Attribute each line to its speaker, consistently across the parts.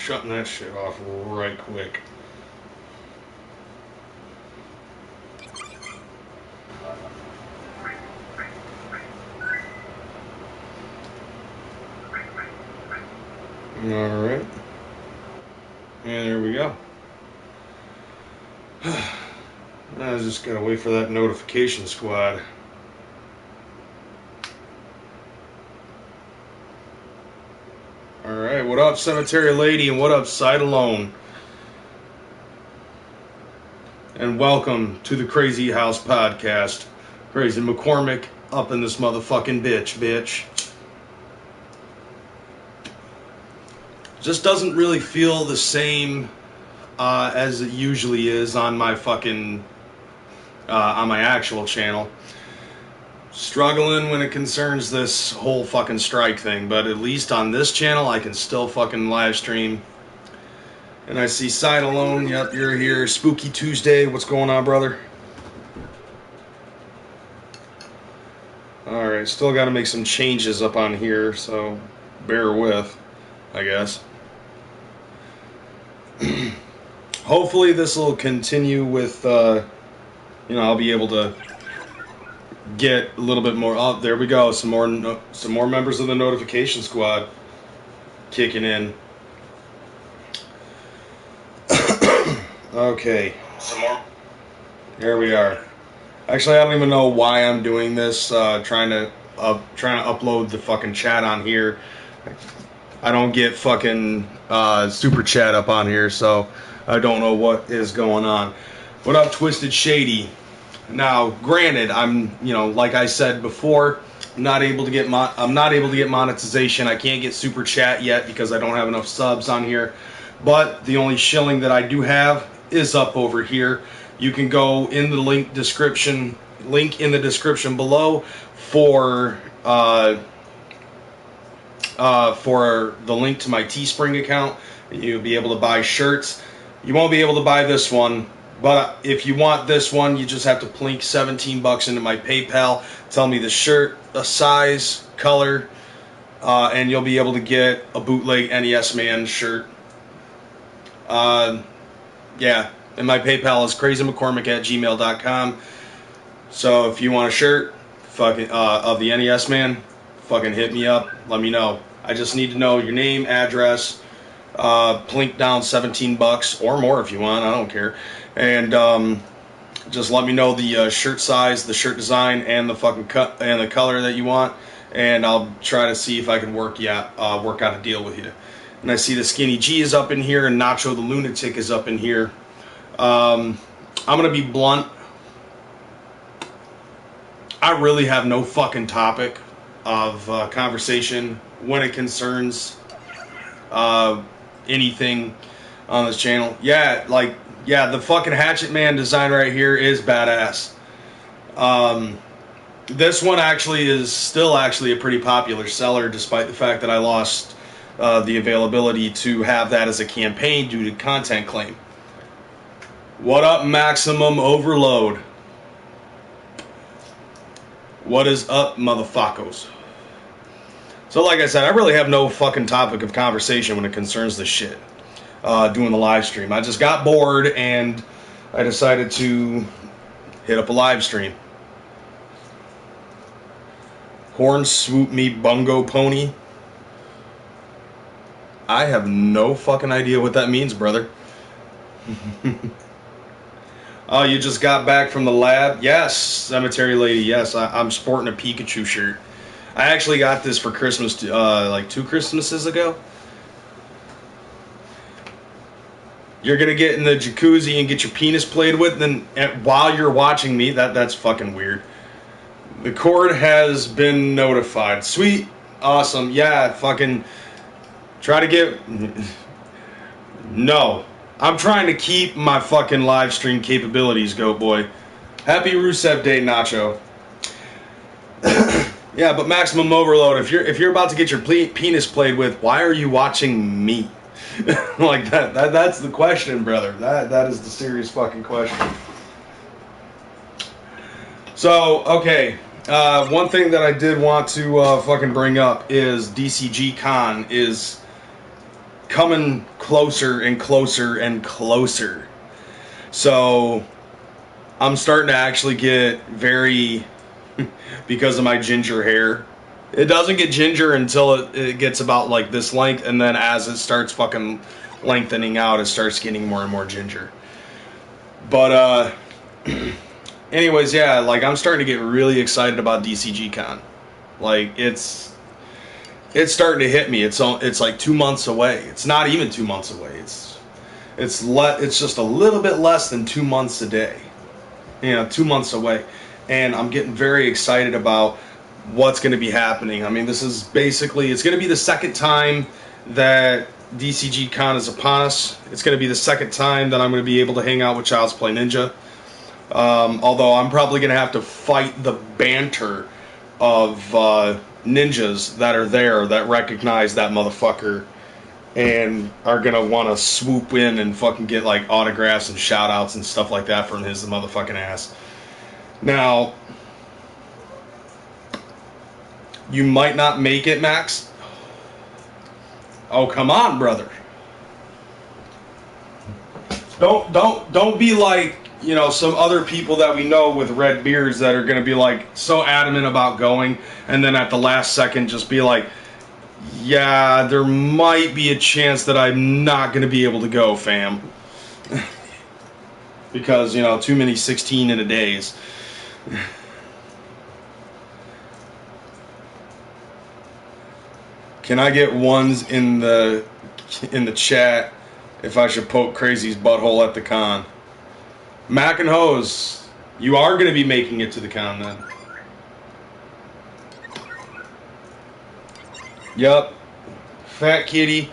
Speaker 1: shutting that shit off right quick. Alright. And there we go. I just gotta wait for that notification squad. Alright, what up, Cemetery Lady, and what up, Side Alone? And welcome to the Crazy House Podcast. KreyzMcKormik up in this motherfucking bitch. Just doesn't really feel the same as it usually is on my fucking on my actual channel. Struggling when it concerns this whole fucking strike thing, but at least on this channel I can still fucking live stream. And I see Side Alone, yep, you're here. Spooky Tuesday, what's going on, brother? Alright, still got to make some changes up on here, so bear with, I guess. Hopefully this will continue with, you know, I'll be able to get a little bit more. Oh, there we go. Some more members of the notification squad kicking in. Okay. Some more. Here we are. Actually, I don't even know why I'm doing this. Trying to upload the fucking chat on here. I don't get fucking super chat up on here, so I don't know what is going on. What up, Twisted Shady? Now, granted, I'm, you know, like I said before, I'm not able to get monetization. I can't get super chat yet because I don't have enough subs on here. But the only shilling that I do have is up over here. You can go in the link in the description below for the link to my Teespring account. You'll be able to buy shirts. You won't be able to buy this one. But if you want this one, you just have to plink 17 bucks into my PayPal. Tell me the shirt, the size, color, and you'll be able to get a bootleg NES Man shirt. Yeah, and my PayPal is KreyzMcKormik@gmail.com. So if you want a shirt, fucking of the NES Man, fucking hit me up. Let me know. I just need to know your name, address. Plink down 17 bucks or more if you want. I don't care. And just let me know the shirt size, the shirt design, and the fucking cut and the color that you want, and I'll try to see if I can work out a deal with you. And I see the Skinny G is up in here, and Nacho the Lunatic is up in here. I'm gonna be blunt. I really have no fucking topic of conversation when it concerns anything on this channel. Yeah, like, yeah, the fucking Hatchet Man design right here is badass. This one actually is still actually a pretty popular seller, despite the fact that I lost the availability to have that as a campaign due to content claim. What up, Maximum Overload? What is up, motherfuckers? So like I said, I really have no fucking topic of conversation when it concerns this shit. Doing the live stream. I just got bored and I decided to hit up a live stream. Horn Swoop Me Bungo Pony. I have no fucking idea what that means, brother. Oh, you just got back from the lab? Yes, Cemetery Lady, yes. I'm sporting a Pikachu shirt. I actually got this for Christmas, like 2 Christmases ago. You're gonna get in the jacuzzi and get your penis played with, and while you're watching me, that's fucking weird. The cord has been notified. Sweet, awesome, yeah, fucking try to get. No, I'm trying to keep my fucking live stream capabilities, Goat Boy. Happy Rusev Day, Nacho. Yeah, but Maximum Overload. If you're about to get your penis played with, why are you watching me? Like that's the question, brother. That is the serious fucking question. So, okay, one thing that I did want to fucking bring up is DCG Con is coming closer and closer and closer. So I'm starting to actually get very, because of my ginger hair. It doesn't get ginger until it gets about like this length, and then as it starts fucking lengthening out, it starts getting more and more ginger. But anyways, yeah, like I'm starting to get really excited about DCG Con. Like it's starting to hit me. It's like 2 months away. It's not even 2 months away. It's just a little bit less than 2 months a day. 2 months away, and I'm getting very excited about what's going to be happening. I mean, this is basically, it's going to be the second time that DCG Con is upon us. It's going to be the second time that I'm going to be able to hang out with Child's Play Ninja. Although I'm probably going to have to fight the banter of ninjas that are there that recognize that motherfucker and are going to want to swoop in and fucking get like autographs and shout outs and stuff like that from his motherfucking ass. Now, you might not make it, Max. Oh, come on, brother. Don't be like, some other people that we know with red beards that are going to be like so adamant about going, and then at the last second just be like, yeah, there might be a chance that I'm not going to be able to go, fam. Because, too many 16 in a days. Can I get ones in the chat if I should poke Crazy's butthole at the con? Mac and Hose, you are going to be making it to the con then. Yup. Fat kitty.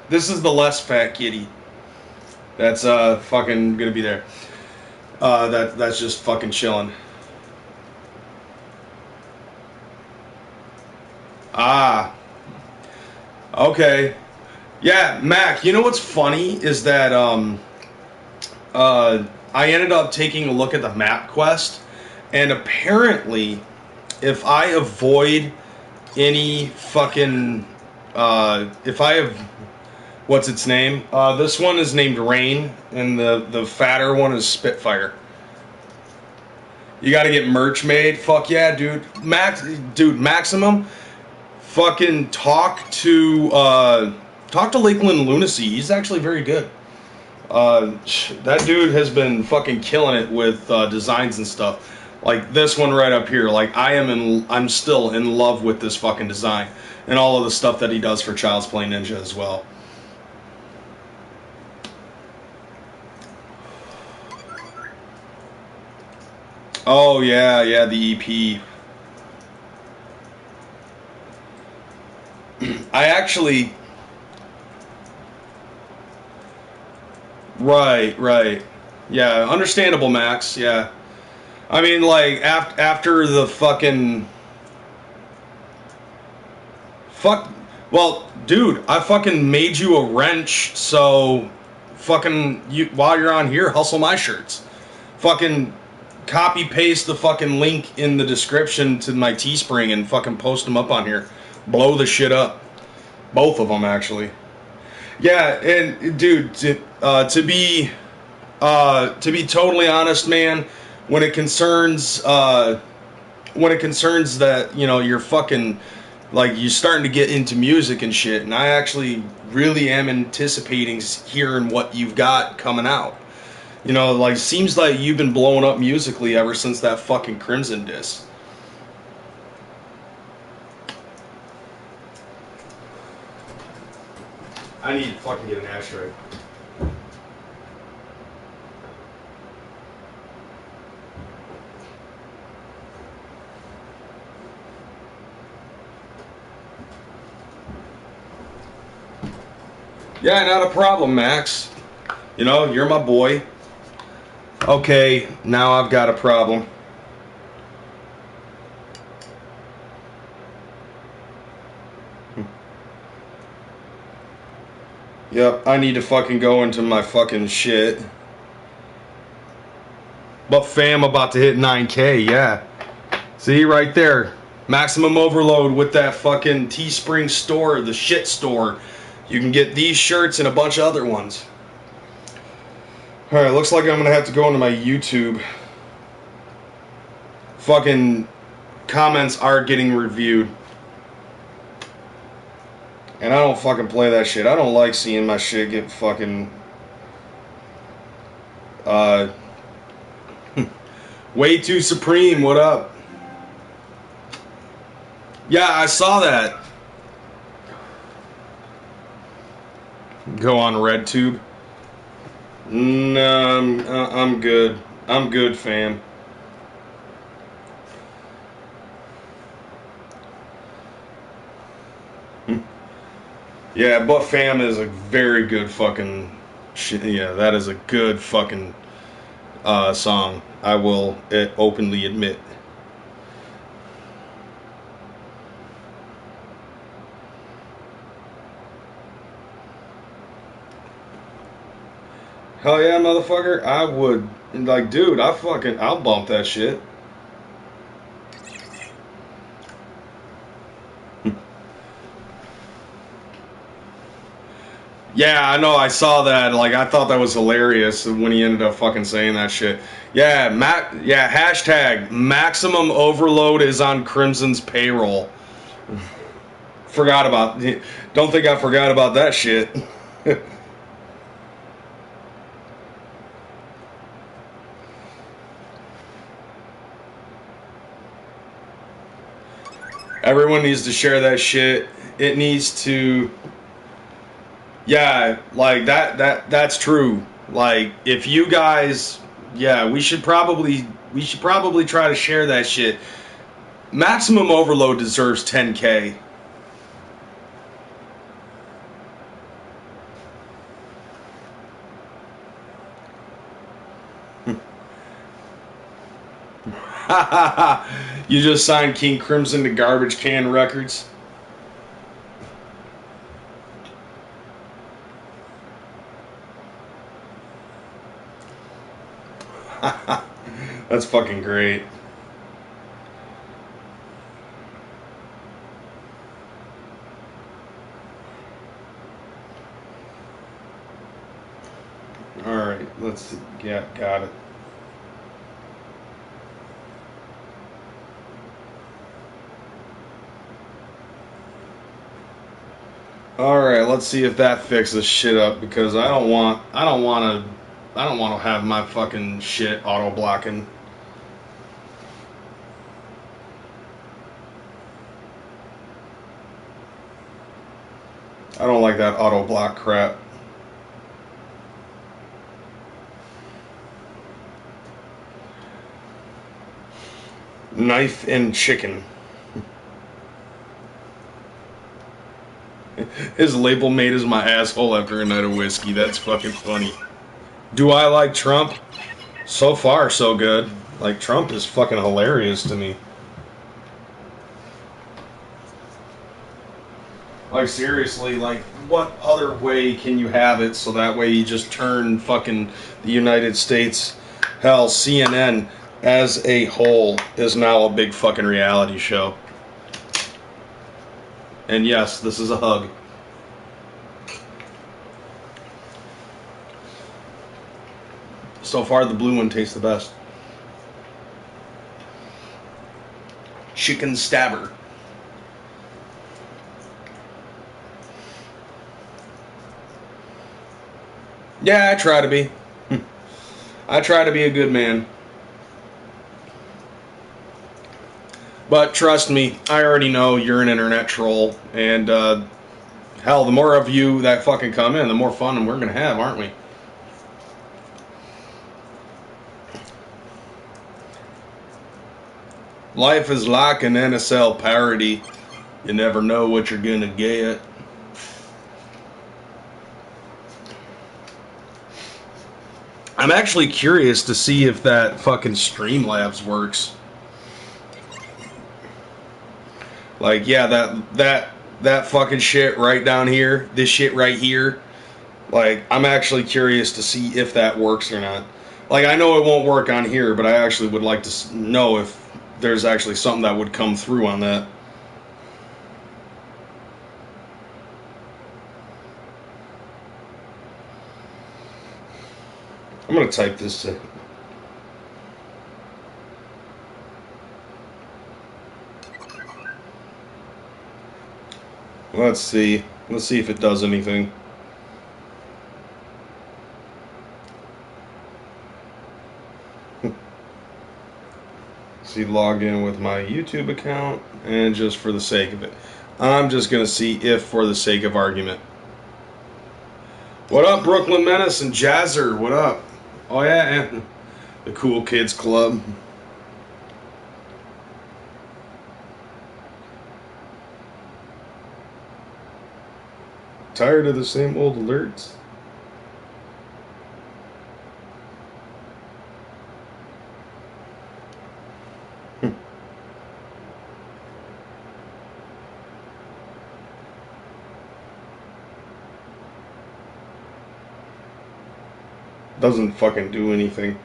Speaker 1: This is the less fat kitty. That's fucking going to be there. That's just fucking chilling. Ah. Okay. Yeah, Mac, you know what's funny is that I ended up taking a look at the map quest, and apparently if I avoid any fucking if I have, what's its name? This one is named Rain, and the fatter one is Spitfire. You gotta get merch made. Fuck yeah, dude. Maximum. Fucking talk to Lakeland Lunacy. He's actually very good. That dude has been fucking killing it with designs and stuff. Like this one right up here. Like I'm still in love with this fucking design and all of the stuff that he does for Child's Play Ninja as well. Oh yeah, the EP. I actually... Right. Yeah, understandable, Max, yeah. I mean, like, after the fucking... Well, dude, I fucking made you a wrench, so... while you're on here, hustle my shirts. Fucking copy-paste the fucking link in the description to my Teespring and fucking post them up on here. Blow the shit up. Both of them, actually. Yeah, and dude, to be totally honest, man, when it concerns that, you're fucking, like, you're starting to get into music and shit, and I actually really am anticipating hearing what you've got coming out. Like, seems like you've been blowing up musically ever since that fucking Crimson disc. I need to fucking get an ashtray. Yeah, not a problem, Max. You're my boy. Okay, now I've got a problem. Yep, I need to fucking go into my fucking shit. But fam, about to hit 9K, yeah. See, right there. Maximum Overload with that fucking Teespring store, the shit store. You can get these shirts and a bunch of other ones. Alright, looks like I'm gonna have to go into my YouTube. Fucking comments are getting reviewed. And I don't fucking play that shit. I don't like seeing my shit get fucking... Way Too Supreme, what up? Yeah, I saw that. Go on RedTube. No, I'm good. I'm good, fam. Yeah, but fam is a very good fucking shit. Yeah, that is a good fucking song. I will openly admit. Hell yeah, motherfucker. I would, like, dude, I'll bump that shit. Yeah, I know, I saw that. Like, I thought that was hilarious when he ended up fucking saying that shit. Yeah, hashtag maximum overload is on Crimson's payroll. Don't think I forgot about that shit. Everyone needs to share that shit. It needs to... Yeah, like, that's true. Like, if you guys... Yeah, we should probably try to share that shit. Maximum Overload deserves 10K. You just signed King Crimson to Garbage Can Records. That's fucking great. Alright, let's... Yeah, got it. Alright, let's see if that fixes shit up, because I don't want to have my fucking shit auto blocking. I don't like that auto block crap. Knife and chicken. His label mate is my asshole after a night of whiskey. That's fucking funny. Do I like Trump? So far, so good. Like, Trump is fucking hilarious to me. Like, seriously, like, what other way can you have it so that way you just turn fucking the United States... Hell, CNN as a whole is now a big fucking reality show. And yes, this is a hug. So far, the blue one tastes the best. Chicken stabber. Yeah, I try to be. I try to be a good man. But trust me, I already know you're an internet troll. And, hell, the more of you that fucking come in, the more fun we're gonna have, aren't we? Life is like an NSL parody. You never know what you're gonna get. I'm actually curious to see if that fucking Streamlabs works. Like, yeah, that fucking shit right down here, this shit right here. Like, I'm actually curious to see if that works or not. Like, I know it won't work on here, but I actually would like to know if there's actually something that would come through on that. I'm gonna type this in. Let's see. Let's see if it does anything. See, log in with my YouTube account, and just for the sake of it, I'm just gonna see if, for the sake of argument. What up, Brooklyn Menace and Jazzer? What up? Oh yeah, and the Cool Kids Club. Tired of the same old alerts? Doesn't fucking do anything.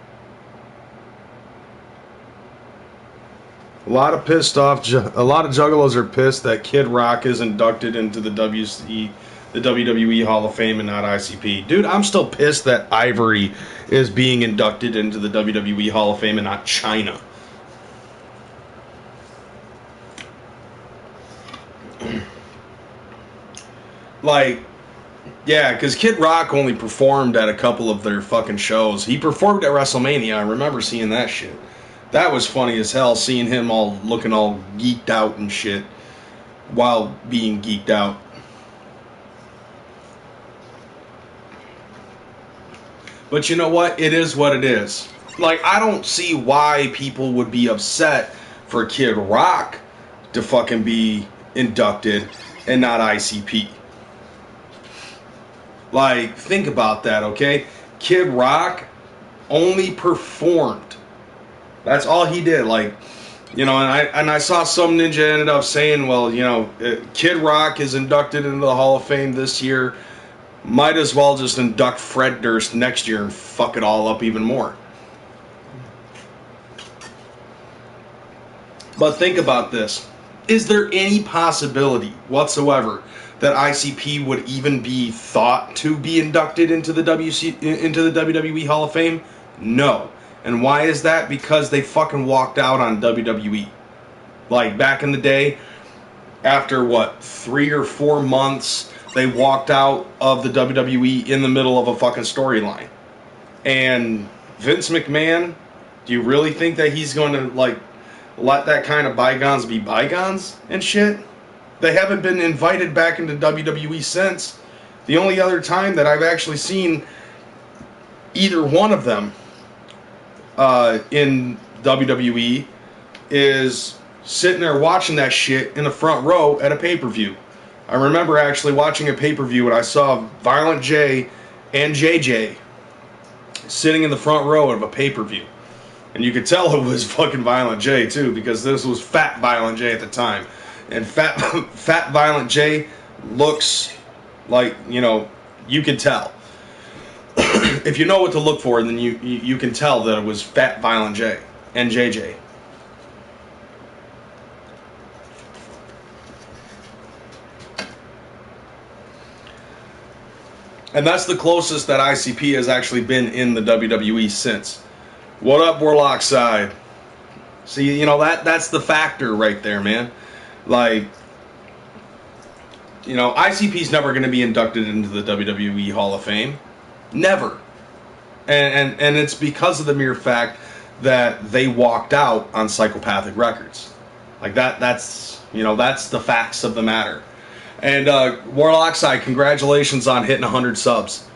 Speaker 1: A lot of juggalos are pissed that Kid Rock is inducted into the WWE Hall of Fame and not ICP. Dude, I'm still pissed that Ivory is being inducted into the WWE Hall of Fame and not China. Like, yeah, because Kid Rock only performed at a couple of their fucking shows. He performed at WrestleMania. I remember seeing that shit. That was funny as hell, seeing him all looking all geeked out and shit while being geeked out. But you know what? It is what it is. Like, I don't see why people would be upset for Kid Rock to fucking be inducted and not ICP. Like, think about that, okay? Kid Rock only performed. That's all he did. Like, you know, and I saw some ninja ended up saying, well, you know, Kid Rock is inducted into the Hall of Fame this year. Might as well just induct Fred Durst next year and fuck it all up even more. But think about this. Is there any possibility whatsoever that ICP would even be thought to be inducted into the WWE Hall of Fame? No. And why is that? Because they fucking walked out on WWE. Like, back in the day, after, what, 3 or 4 months, they walked out of the WWE in the middle of a fucking storyline. And Vince McMahon, do you really think that he's going to, like, let that kind of bygones be bygones and shit? They haven't been invited back into WWE since. The only other time that I've actually seen either one of them in WWE is sitting there watching that shit in the front row at a pay-per-view. I remember actually watching a pay-per-view and I saw Violent J and JJ sitting in the front row of a pay-per-view. And you could tell it was fucking Violent J too, because this was Fat Violent J at the time. And Fat Violent J looks like, you know, you can tell. If you know what to look for, then you can tell that it was Fat Violent J and JJ. And that's the closest that ICP has actually been in the WWE since. What up, Warlock Side? See, you know, that's the factor right there, man. Like, you know, ICP's never going to be inducted into the WWE Hall of Fame. Never. And it's because of the mere fact that they walked out on Psychopathic Records. Like, that's, you know, that's the facts of the matter. And Warlock Side, congratulations on hitting 100 subs.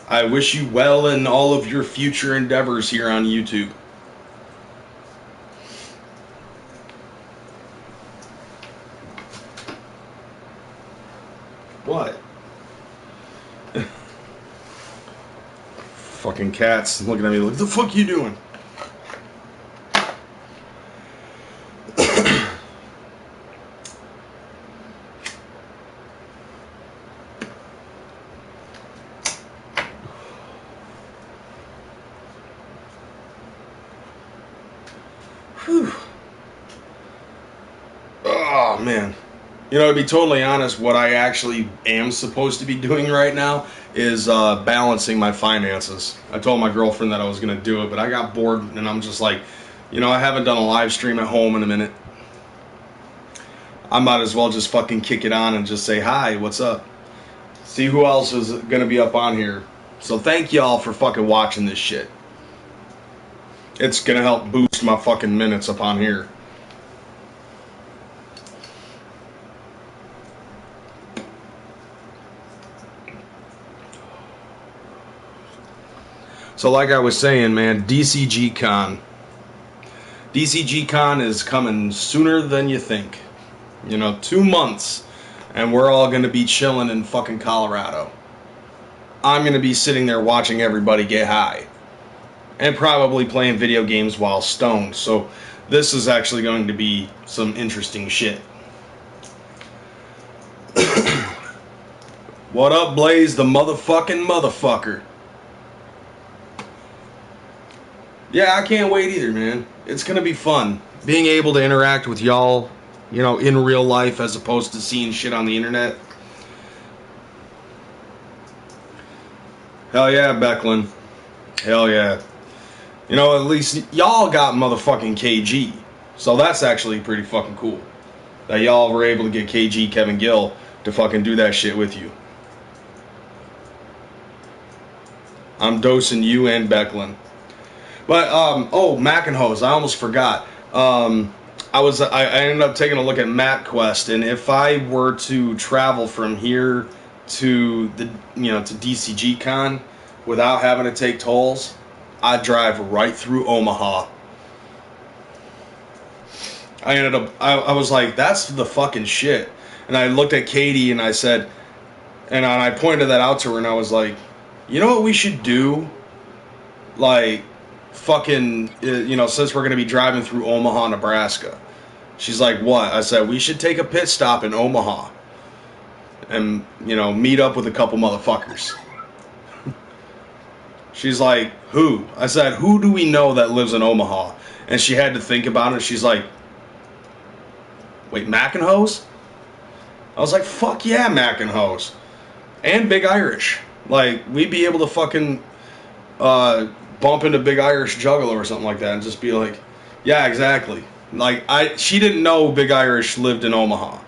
Speaker 1: I wish you well in all of your future endeavors here on YouTube. What? Fucking cats looking at me like, the fuck you doing? Whew. Oh, man. You know, to be totally honest, what I actually am supposed to be doing right now is balancing my finances. I told my girlfriend that I was going to do it, but I got bored, and I'm just like, you know, I haven't done a live stream at home in a minute. I might as well just fucking kick it on and just say, hi, what's up? See who else is going to be up on here. So thank y'all for fucking watching this shit. It's going to help boost my fucking minutes up on here. So like I was saying, man, DCG Con. DCG Con is coming sooner than you think. You know, 2 months, and we're all going to be chilling in fucking Colorado. I'm going to be sitting there watching everybody get high. And probably playing video games while stoned. So this is actually going to be some interesting shit. What up, Blaze, the motherfucker? Yeah, I can't wait either, man. It's going to be fun. Being able to interact with y'all, you know, in real life as opposed to seeing shit on the internet. Hell yeah, Becklin. Hell yeah. You know, at least y'all got motherfucking KG. So that's actually pretty fucking cool. That y'all were able to get KG, Kevin Gill, to fucking do that shit with you. I'm dosing you and Becklin. But, oh, Mac and Hose, I almost forgot. I ended up taking a look at MapQuest, and if I were to travel from here to the, you know, to DCG Con without having to take tolls, I'd drive right through Omaha. I was like, that's the fucking shit. And I looked at Katie and I said, and I pointed that out to her, and I was like, you know what we should do? Like, fucking, you know, since we're going to be driving through Omaha, Nebraska. She's like, what? I said, we should take a pit stop in Omaha and, you know, meet up with a couple motherfuckers. She's like, who? I said, who do we know that lives in Omaha? And she had to think about it. She's like, wait, Mac and Hose? I was like, fuck yeah, Mac and Hose. And Big Irish. Like, we'd be able to fucking bump into Big Irish Juggalo or something like that and just be like, yeah, exactly. Like, she didn't know Big Irish lived in Omaha.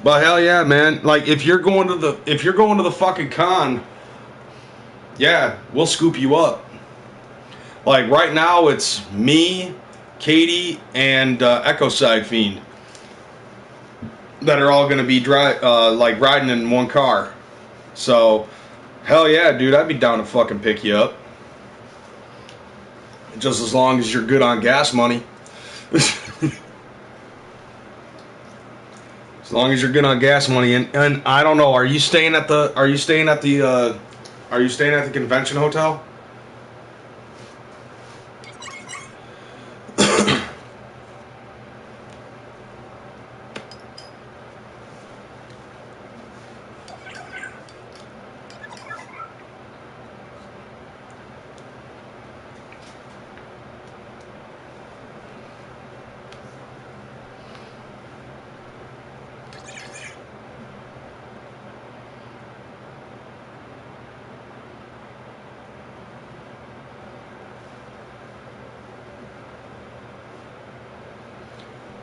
Speaker 1: But hell yeah, man. Like, if you're going to the fucking con, yeah, we'll scoop you up. Like, right now it's me, Katie, and Echo Side Fiend that are all going to be like riding in one car. So, hell yeah, dude, I'd be down to fucking pick you up. Just as long as you're good on gas money. As long as you're good on gas money, and I don't know, are you staying at the convention hotel?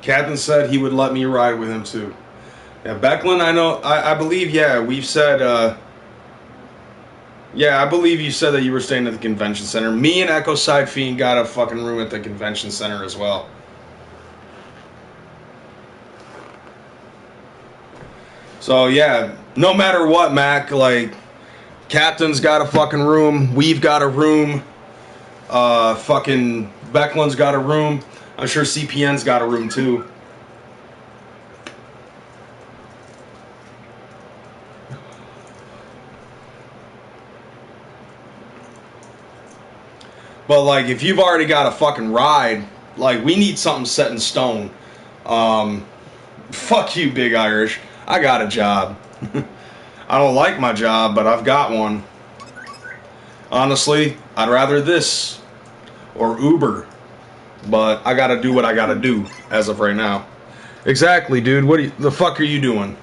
Speaker 1: Captain said he would let me ride with him too. Yeah, Becklin, I know, I believe, yeah, we've said, yeah, I believe you said that you were staying at the convention center. Me and Echo Side Fiend got a fucking room at the convention center as well. So yeah, no matter what, Mac, like, Captain's got a fucking room, we've got a room, fucking Becklin's got a room. I'm sure CPN's got a room too. But like, if you've already got a fucking ride, like, we need something set in stone. Fuck you, Big Irish. I got a job. I don't like my job, but I've got one. Honestly, I'd rather this or Uber. But I gotta do what I gotta do as of right now. Exactly, dude. What the fuck are you doing?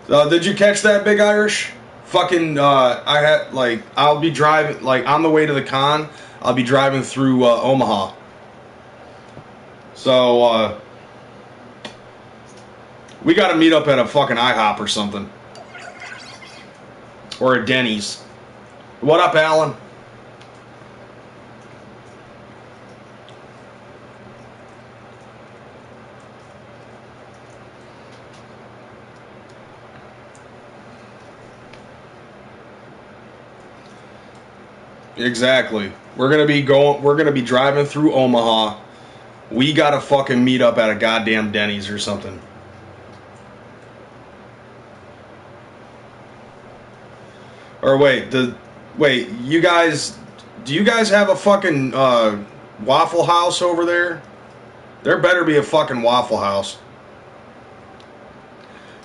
Speaker 1: Did you catch that, Big Irish? Fucking, I had, like, I'll be driving, like, on the way to the con, I'll be driving through Omaha. So, we gotta meet up at a fucking IHOP or something. Or a Denny's. What up, Alan? Exactly. We're gonna be driving through Omaha. We gotta fucking meet up at a goddamn Denny's or something. Or wait, you guys, do you guys have a fucking Waffle House over there? There better be a fucking Waffle House.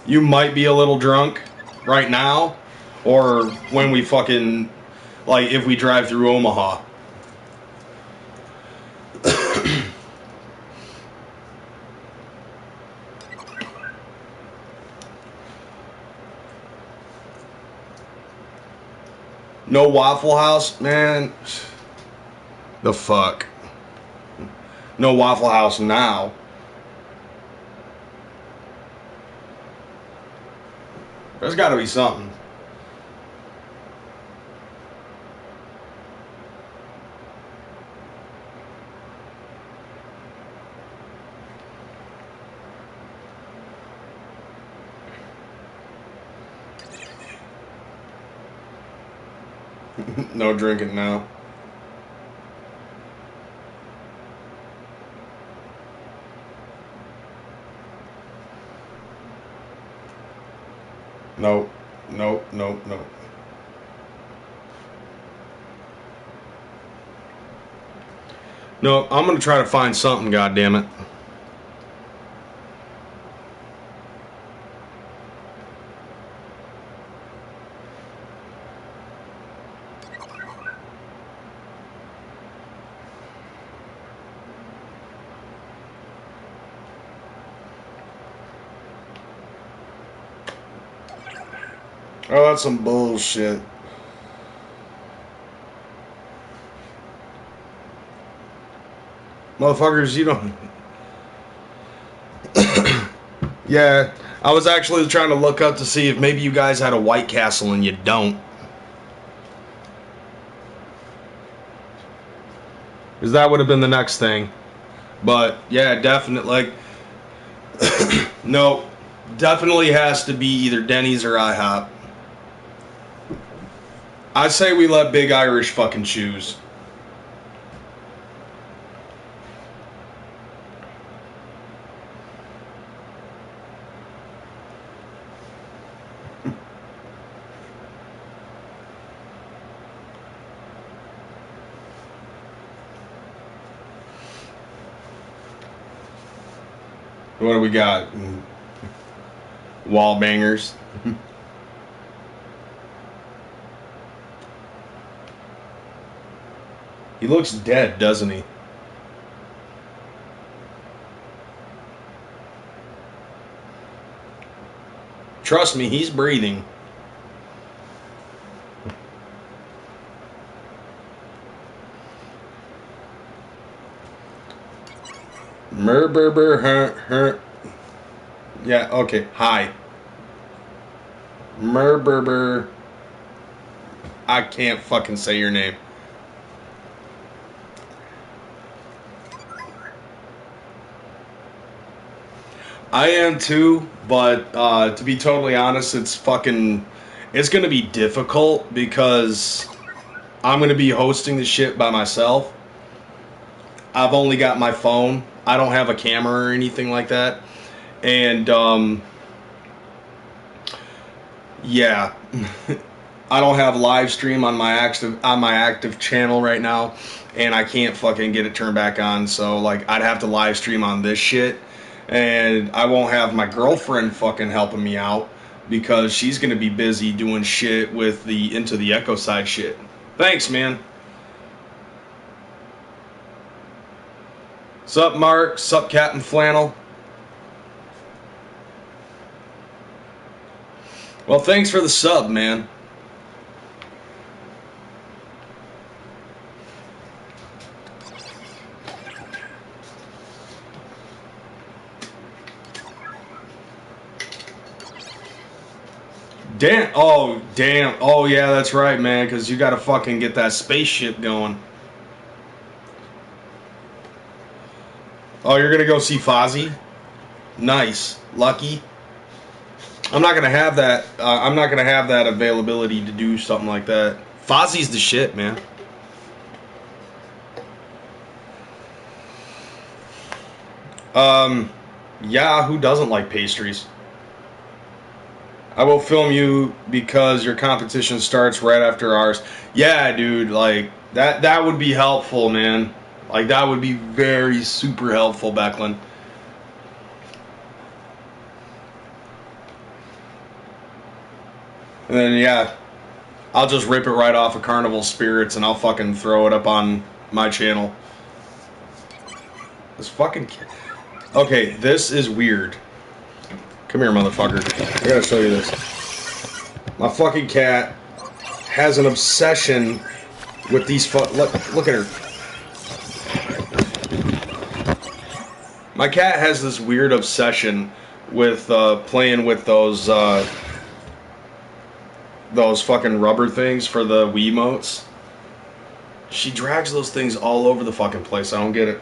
Speaker 1: You might be a little drunk right now, or when we fucking, like, if we drive through Omaha. No Waffle House, man. The fuck. No Waffle House now. There's got to be something. No drinking now. Nope. Nope. Nope. Nope. No, I'm gonna try to find something, goddammit. Oh, that's some bullshit. Motherfuckers, you don't... Yeah, I was actually trying to look up to see if maybe you guys had a White Castle and you don't. Because that would have been the next thing. But, yeah, definitely, like... No, definitely has to be either Denny's or IHOP. I say we let Big Irish fucking choose. What do we got? Wall bangers. He looks dead, doesn't he? Trust me, he's breathing. Merberber, yeah, okay. Hi. Merberber. I can't fucking say your name. I am too, but to be totally honest, it's gonna be difficult because I'm gonna be hosting the shit by myself. I've only got my phone. I don't have a camera or anything like that. And yeah. I don't have live stream on my active channel right now, and I can't fucking get it turned back on, so like I'd have to live stream on this shit, and I won't have my girlfriend fucking helping me out, because she's gonna be busy doing shit with the Into the Echo Side shit. Thanks, man. Sup, Mark? Sup, Captain Flannel? Well, thanks for the sub, man. Damn. Oh, damn. Oh, yeah, that's right, man, because you got to fucking get that spaceship going. Oh, you're going to go see Fozzie? Nice. Lucky. I'm not going to have that. I'm not going to have that availability to do something like that. Fozzie's the shit, man. Yeah, who doesn't like pastries? I will film you because your competition starts right after ours. Yeah, dude, like that would be helpful, man. Like that would be very super helpful, Becklin. And then yeah, I'll just rip it right off of Carnival Spirits and I'll fucking throw it up on my channel. This fucking okay, this is weird. Come here, motherfucker. I gotta show you this. My fucking cat has an obsession with these look at her. My cat has this weird obsession with playing with those fucking rubber things for the Wiimotes. She drags those things all over the fucking place. I don't get it.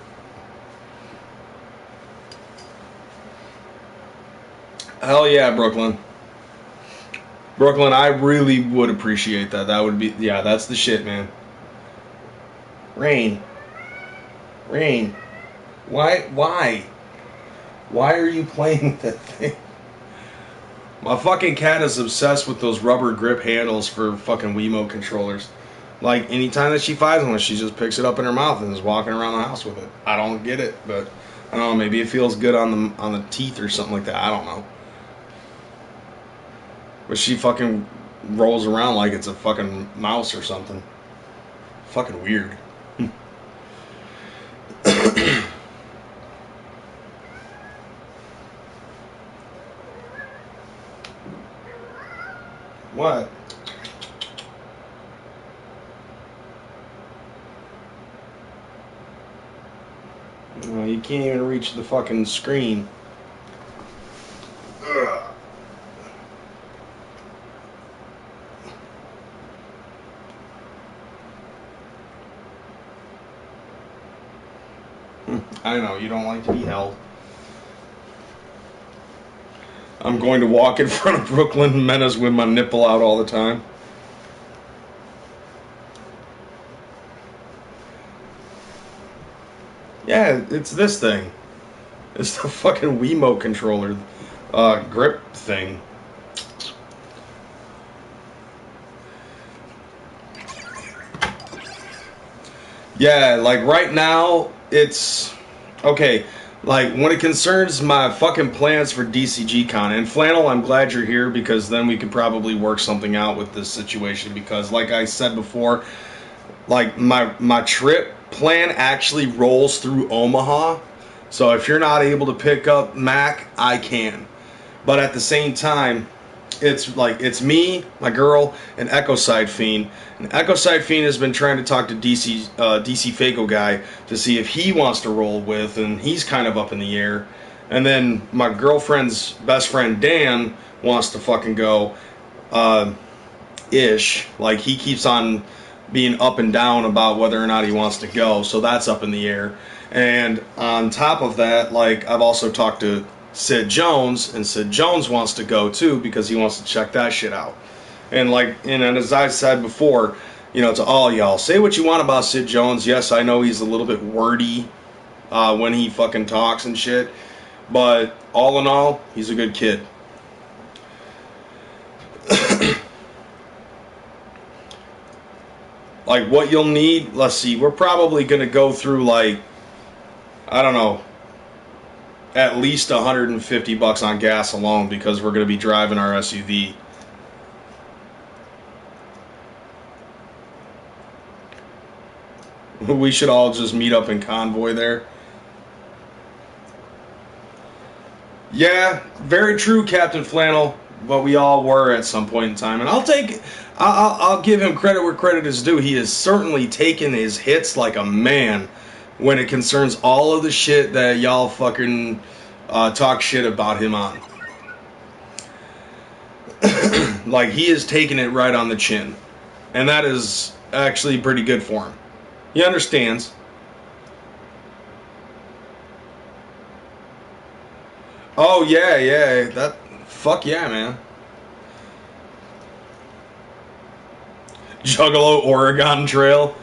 Speaker 1: Hell yeah, Brooklyn. Brooklyn, I really would appreciate that. That would be, yeah, that's the shit, man. Rain. Rain. Why are you playing with that thing? My fucking cat is obsessed with those rubber grip handles for fucking Wiimote controllers. Like, anytime that she finds one, she just picks it up in her mouth and is walking around the house with it. I don't get it, but I don't know, maybe it feels good on the teeth or something like that. I don't know. But she fucking rolls around like it's a fucking mouse or something. Fucking weird. What? No, you can't even reach the fucking screen. Ugh. I know, you don't like to be held. I'm going to walk in front of Brooklyn Menace with my nipple out all the time. Yeah, it's this thing. It's the fucking Wiimote controller grip thing. Yeah, like right now, it's okay. Like when it concerns my fucking plans for DCG Con, and Flannel, I'm glad you're here because then we could probably work something out with this situation. Because like I said before, like my trip plan actually rolls through Omaha. So if you're not able to pick up Mac, I can. But at the same time, it's like it's me, my girl, and Echo Side Fiend. And Echo Side Fiend has been trying to talk to DC Fago guy to see if he wants to roll with, and he's kind of up in the air. And then my girlfriend's best friend Dan wants to fucking go, ish. Like he keeps on being up and down about whether or not he wants to go, so that's up in the air. And on top of that, like I've also talked to Sid Jones, and Sid Jones wants to go too because he wants to check that shit out. And like, and as I said before, you know, to all y'all, say what you want about Sid Jones. Yes, I know he's a little bit wordy when he fucking talks and shit, but all in all, he's a good kid. Like what you'll need, let's see, we're probably gonna go through like, I don't know, at least $150 on gas alone because we're going to be driving our SUV. We should all just meet up in convoy there. Yeah, very true, Captain Flannel. But we all were at some point in time, and I'll give him credit where credit is due. He has certainly taken his hits like a man when it concerns all of the shit that y'all fucking talk shit about him on. Like, he is taking it right on the chin, and that is actually pretty good for him. He understands. Oh yeah, that. Fuck yeah, man. Juggalo Oregon Trail.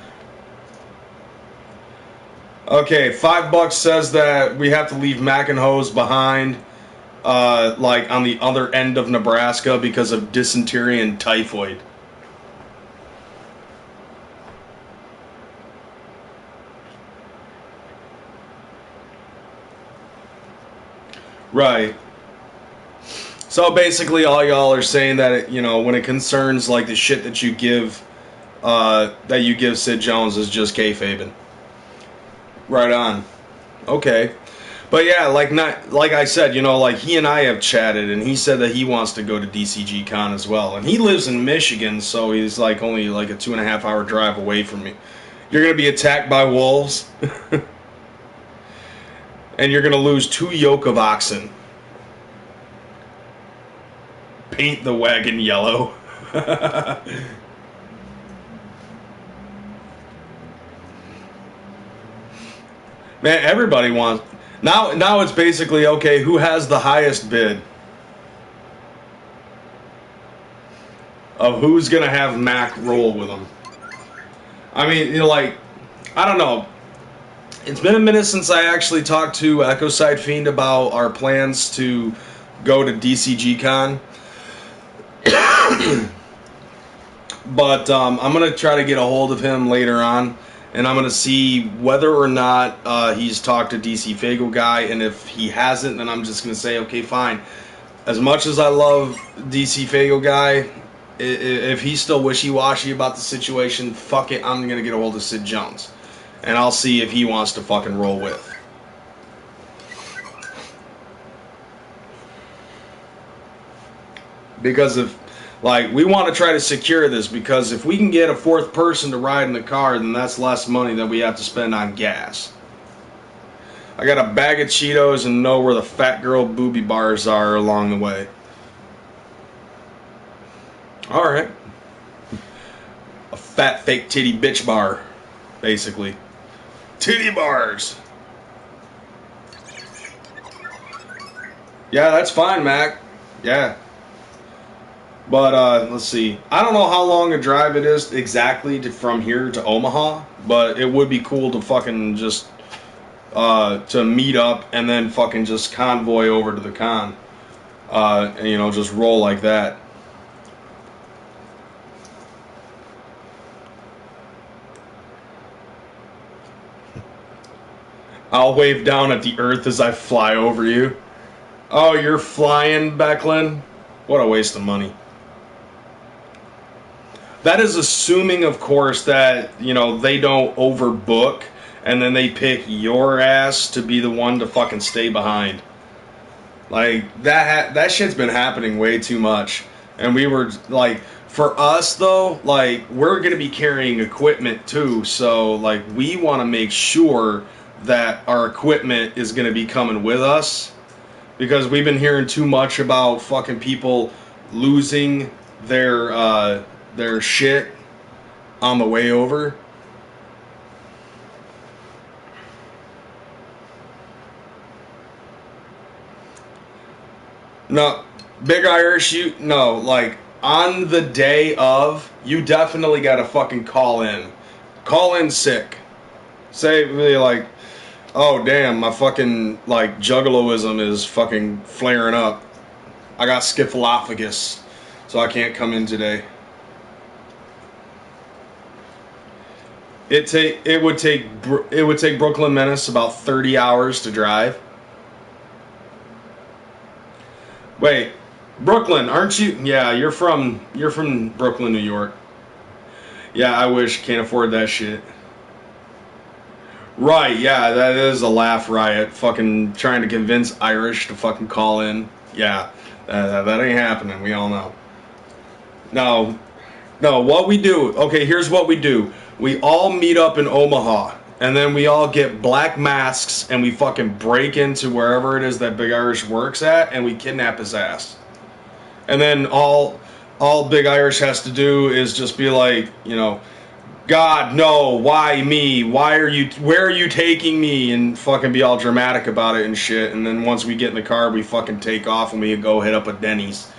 Speaker 1: Okay, $5 says that we have to leave Mac and Hose behind, like on the other end of Nebraska because of dysentery and typhoid. Right. So basically, all y'all are saying that, you know, when it concerns like the shit that you give Sid Jones is just kayfabing. Right on. Okay. But yeah, like I said, you know, like he and I have chatted, and he said that he wants to go to DCG Con as well, and he lives in Michigan, so he's like only like a 2.5 hour drive away from me. You're gonna be attacked by wolves, and you're gonna lose 2 yoke of oxen. Paint the wagon yellow. Man, everybody wants. Now it's basically, okay, who has the highest bid of who's gonna have Mac roll with them. I mean, you know, like, I don't know. It's been a minute since I actually talked to Echoside Fiend about our plans to go to DCG Con. But I'm going to try to get a hold of him later on, and I'm going to see whether or not he's talked to DC Fago Guy, and if he hasn't, then I'm just going to say, okay, fine. As much as I love DC Fago Guy, if he's still wishy-washy about the situation, fuck it, I'm going to get a hold of Sid Jones, and I'll see if he wants to fucking roll with. Because if, like, we want to try to secure this, because if we can get a 4th person to ride in the car, then that's less money that we have to spend on gas. I got a bag of Cheetos and know where the fat girl booby bars are along the way. Alright. A fat fake titty bitch bar, basically. Titty bars! Yeah, that's fine, Mac. Yeah. But, let's see. I don't know how long a drive it is exactly from here to Omaha, but it would be cool to fucking just, to meet up and then fucking just convoy over to the con. And, you know, just roll like that. I'll wave down at the earth as I fly over you. Oh, you're flying, Becklin? What a waste of money. That is assuming, of course, that, you know, they don't overbook and then they pick your ass to be the one to fucking stay behind. Like, that shit's been happening way too much. And we were, like, for us, though, like, we're going to be carrying equipment, too. So, like, we want to make sure that our equipment is going to be coming with us. Because we've been hearing too much about fucking people losing their shit on the way over. No, Big Irish, like, on the day of, you definitely gotta fucking call in. Call in sick. Say, really, like, oh, damn, my fucking, like, juggaloism is fucking flaring up. I got scyphalophagus, so I can't come in today. It would take Brooklyn Menace about 30 hours to drive. Wait, Brooklyn, aren't you? Yeah, you're from Brooklyn, New York. Yeah, I wish. Can't afford that shit. Right, yeah, that is a laugh riot. Fucking trying to convince Irish to fucking call in. Yeah, that ain't happening. We all know. No, no, what we do, okay, here's what we do. We all meet up in Omaha, and then we all get black masks, and we fucking break into wherever it is that Big Irish works at, and we kidnap his ass. And then all Big Irish has to do is just be like, you know, God, no, why me? Where are you taking me? And fucking be all dramatic about it and shit. And then once we get in the car, we fucking take off and we go hit up a Denny's.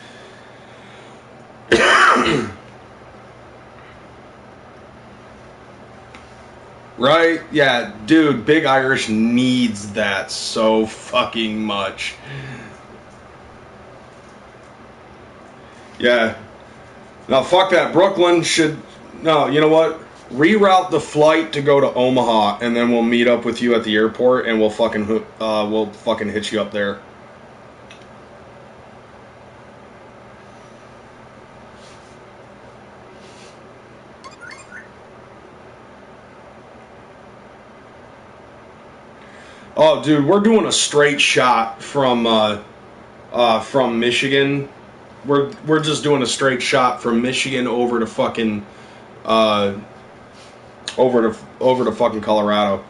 Speaker 1: Right? Yeah, dude, Big Irish needs that so fucking much. Yeah. Now, fuck that. Brooklyn should... No, you know what? Reroute the flight to go to Omaha, and then we'll meet up with you at the airport, and we'll fucking hit you up there. Oh, dude, we're doing a straight shot from Michigan. We're just doing a straight shot from Michigan over to fucking over to fucking Colorado.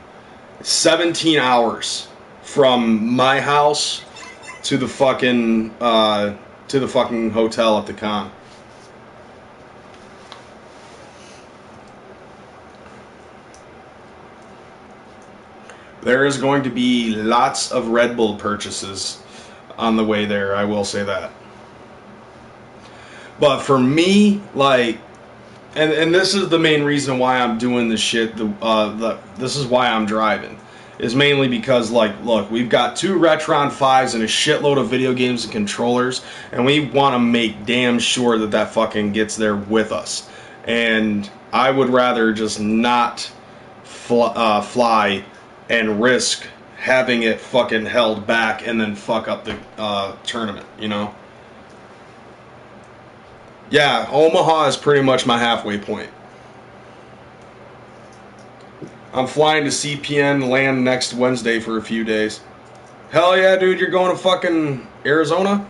Speaker 1: 17 hours from my house to the fucking hotel at the con. There is going to be lots of Red Bull purchases on the way there, I will say that. But for me, like, and this is the main reason why I'm doing this shit, this is why I'm driving, is mainly because, like, look, we've got 2 Retron 5s and a shitload of video games and controllers, and we want to make damn sure that that fucking gets there with us. And I would rather just not fly and risk having it fucking held back and then fuck up the tournament, you know? Yeah, Omaha is pretty much my halfway point. I'm flying to CPN, land next Wednesday for a few days. Hell yeah, dude, you're going to fucking Arizona?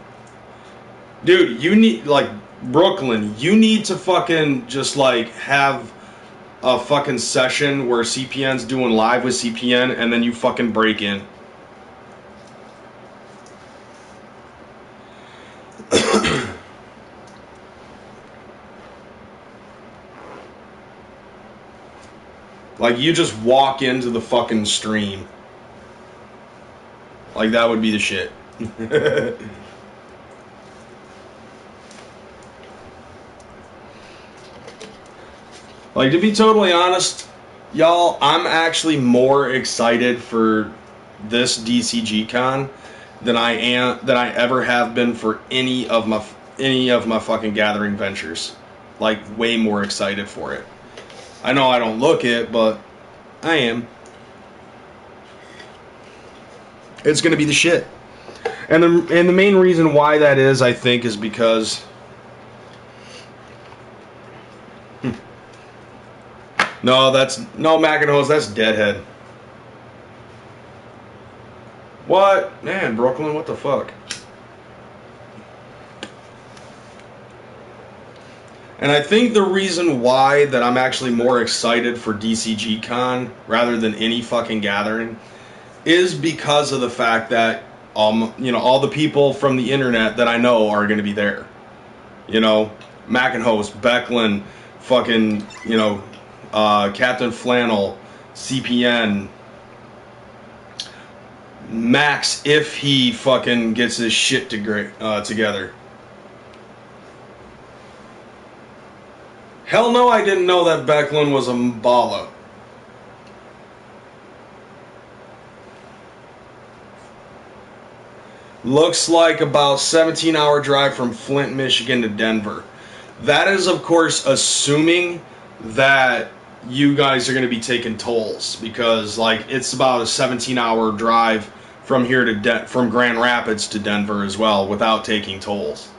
Speaker 1: Dude, you need, like, Brooklyn, you need to fucking just, like, have a fucking session where CPN's doing live with CPN, and then you fucking break in. Like, you just walk into the fucking stream. Like, that would be the shit. Like, to be totally honest, y'all, I'm actually more excited for this DCG con than I ever have been for any of my fucking gathering ventures. Like, way more excited for it. I know I don't look it, but I am. It's gonna be the shit. And the main reason why that is, I think, is because no, Mac and Hose, that's Deadhead. What? Man, Brooklyn, what the fuck? And I think the reason why that I'm actually more excited for DCG Con rather than any fucking gathering is because of the fact that you know, all the people from the internet that I know are going to be there. You know, Mac and Hose, Becklin, fucking, you know, Captain Flannel, CPN, Max, if he fucking gets his shit together. Hell no, I didn't know that Becklin was a Mbala. Looks like about 17-hour drive from Flint, Michigan to Denver. That is, of course, assuming that you guys are going to be taking tolls, because, like, it's about a 17-hour drive from here to from Grand Rapids to Denver as well without taking tolls.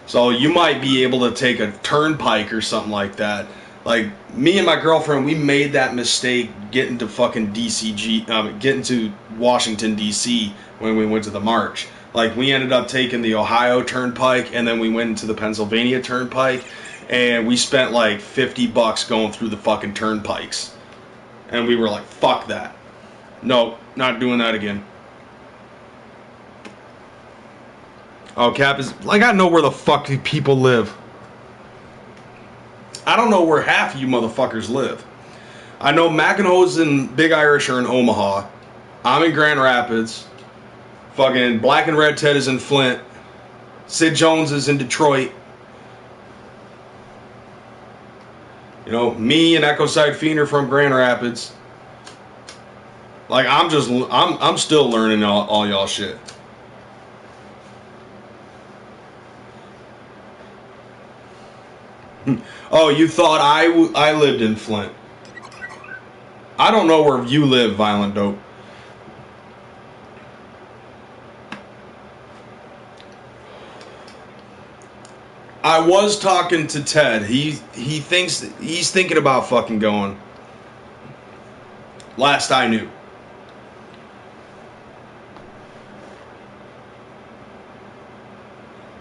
Speaker 1: So you might be able to take a turnpike or something like that. Like me and my girlfriend, we made that mistake getting to fucking getting to Washington D.C. when we went to the march. Like we ended up taking the Ohio Turnpike, and then we went into the Pennsylvania Turnpike, and we spent like $50 going through the fucking turnpikes, and we were like, "Fuck that! No, not doing that again." Oh, Cap is like, I know where the fuck people live. I don't know where half of you motherfuckers live. I know Mackinac and Big Irish are in Omaha. I'm in Grand Rapids. Fucking Black and Red Ted is in Flint. Sid Jones is in Detroit. You know, me and Echo Side Fiend are from Grand Rapids. Like, I'm still learning all y'all shit. Oh, you thought I lived in Flint. I don't know where you live, Violent Dope. I was talking to Ted. He thinks he's thinking about fucking going. Last I knew.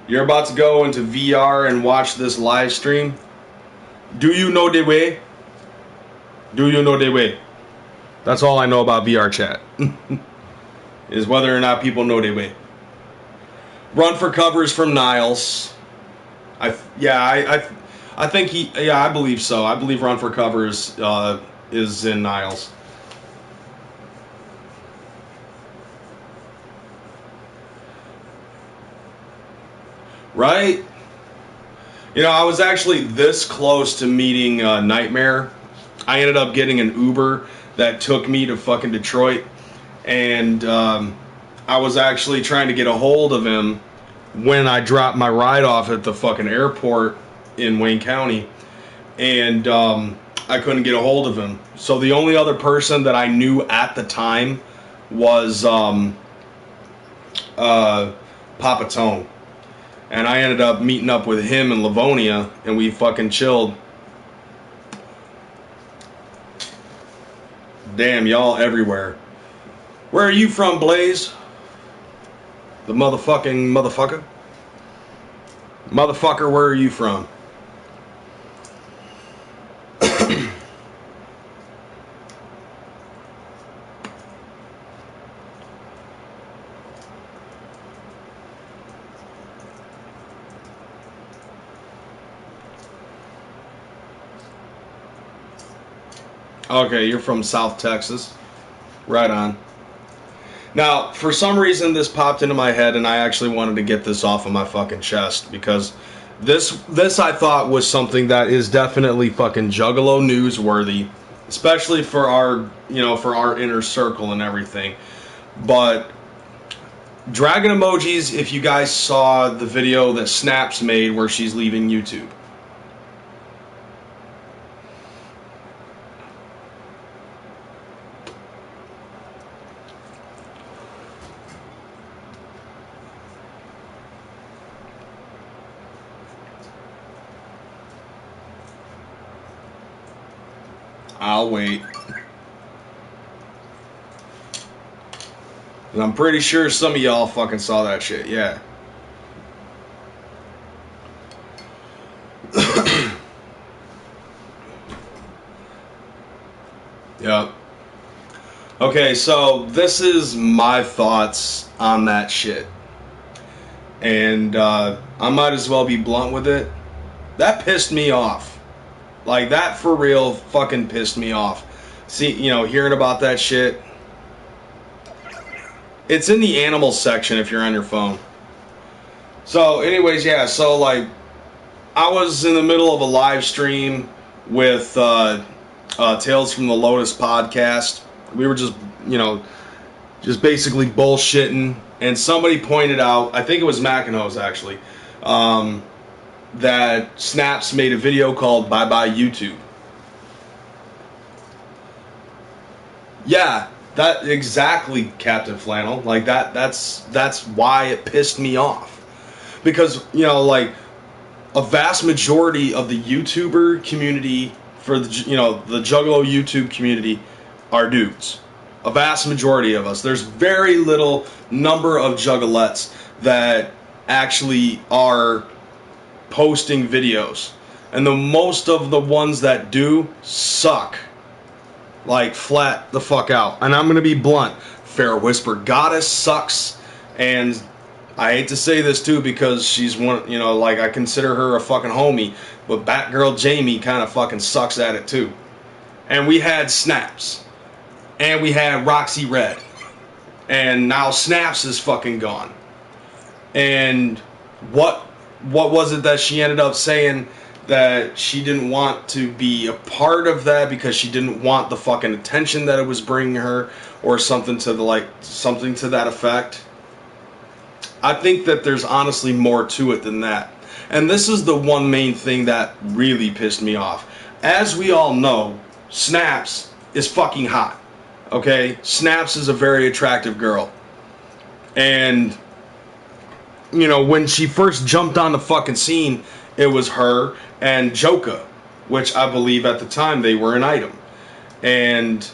Speaker 1: You're about to go into VR and watch this live stream. Do you know the way? Do you know the way? That's all I know about VR chat. Is whether or not people know the way. Run for Cover is from Niles. I think I believe so. I believe Run for Cover is in Niles. Right? You know, I was actually this close to meeting Nightmare. I ended up getting an Uber that took me to fucking Detroit. And I was actually trying to get a hold of him when I dropped my ride off at the fucking airport in Wayne County. And I couldn't get a hold of him. So the only other person that I knew at the time was Papa Tone. And I ended up meeting up with him in Livonia, and we fucking chilled. Damn, y'all everywhere. Where are you from, Blaze? The motherfucker? Motherfucker, where are you from? Okay, you're from South Texas. Right on. Now, for some reason, this popped into my head, and I actually wanted to get this off of my fucking chest, because this I thought was something that is definitely fucking Juggalo newsworthy, especially for our, for our inner circle and everything. But Dragon emojis, if you guys saw the video that Snaps made where she's leaving YouTube. I'll wait. And I'm pretty sure some of y'all fucking saw that shit, yeah. Yep. Okay, so this is my thoughts on that shit. And I might as well be blunt with it. That pissed me off. Like, that for real fucking pissed me off. See, hearing about that shit. It's in the animals section if you're on your phone. So, anyways, yeah, so, like, I was in the middle of a live stream with Tales from the Lotus podcast. We were just, just basically bullshitting. And somebody pointed out, I think it was Mackinac actually, that Snaps made a video called Bye Bye YouTube. Yeah, That exactly, Captain Flannel. Like that's why it pissed me off. Because, you know, like a vast majority of the YouTuber community for the, you know, the Juggalo YouTube community are dudes. A vast majority of us. There's very little number of juggalettes that actually are posting videos. And the most of the ones that do suck. Like, flat the fuck out. And I'm going to be blunt. Fair Whisper Goddess sucks. And I hate to say this too, because she's one, you know, like, I consider her a fucking homie. But Batgirl Jamie kind of fucking sucks at it too. And we had Snaps. And we had Roxy Red. And now Snaps is fucking gone. And what was it that she ended up saying? That she didn't want to be a part of that because she didn't want the fucking attention that it was bringing her, or something to the, like, something to that effect. I think that there's honestly more to it than that. And this is the one main thing that really pissed me off. As we all know, Snaps is fucking hot. Okay? Snaps is a very attractive girl. And, you know, when she first jumped on the fucking scene, it was her and Joka, which I believe at the time they were an item. And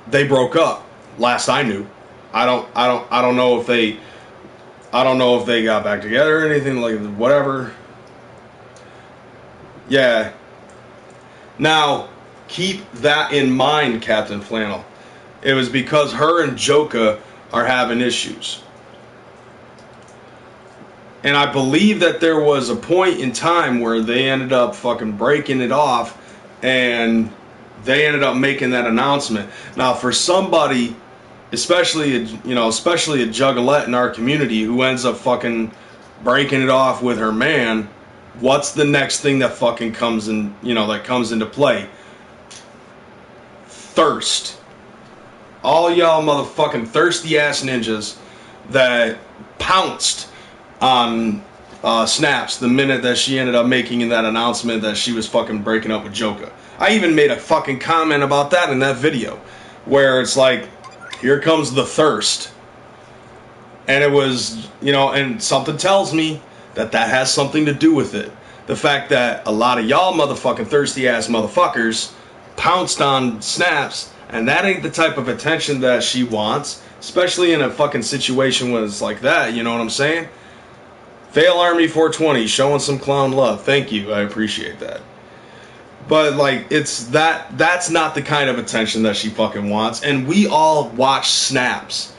Speaker 1: they broke up, last I knew. I don't know if they got back together or anything, like, whatever. Yeah. Now, keep that in mind, Captain Flannel. It was because her and Joka are having issues. And I believe that there was a point in time where they ended up fucking breaking it off, and they ended up making that announcement. Now, for somebody, especially a juggalette in our community who ends up fucking breaking it off with her man, what's the next thing that fucking comes in, you know, that comes into play? Thirst. All y'all motherfucking thirsty ass ninjas that pounced on Snaps the minute that she ended up making that announcement that she was fucking breaking up with Joka. I even made a fucking comment about that in that video, where it's like, here comes the thirst. And it was, you know, and something tells me that that has something to do with it. The fact that a lot of y'all motherfucking thirsty ass motherfuckers pounced on Snaps, and that ain't the type of attention that she wants, especially in a fucking situation when it's like that, you know what I'm saying? Fail Army 420, showing some clown love. Thank you, I appreciate that. But, like, it's that's not the kind of attention that she fucking wants. And we all watched Snaps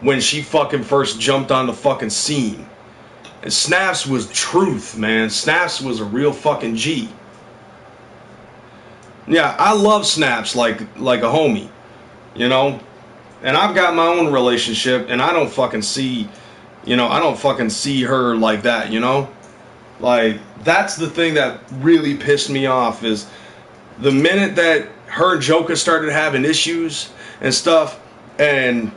Speaker 1: when she fucking first jumped on the fucking scene. And Snaps was truth, man. Snaps was a real fucking G. Yeah, I love Snaps like a homie, you know? And I've got my own relationship, and I don't fucking see, you know, I don't fucking see her like that, you know? Like, that's the thing that really pissed me off, is the minute that her and Joka started having issues and stuff, and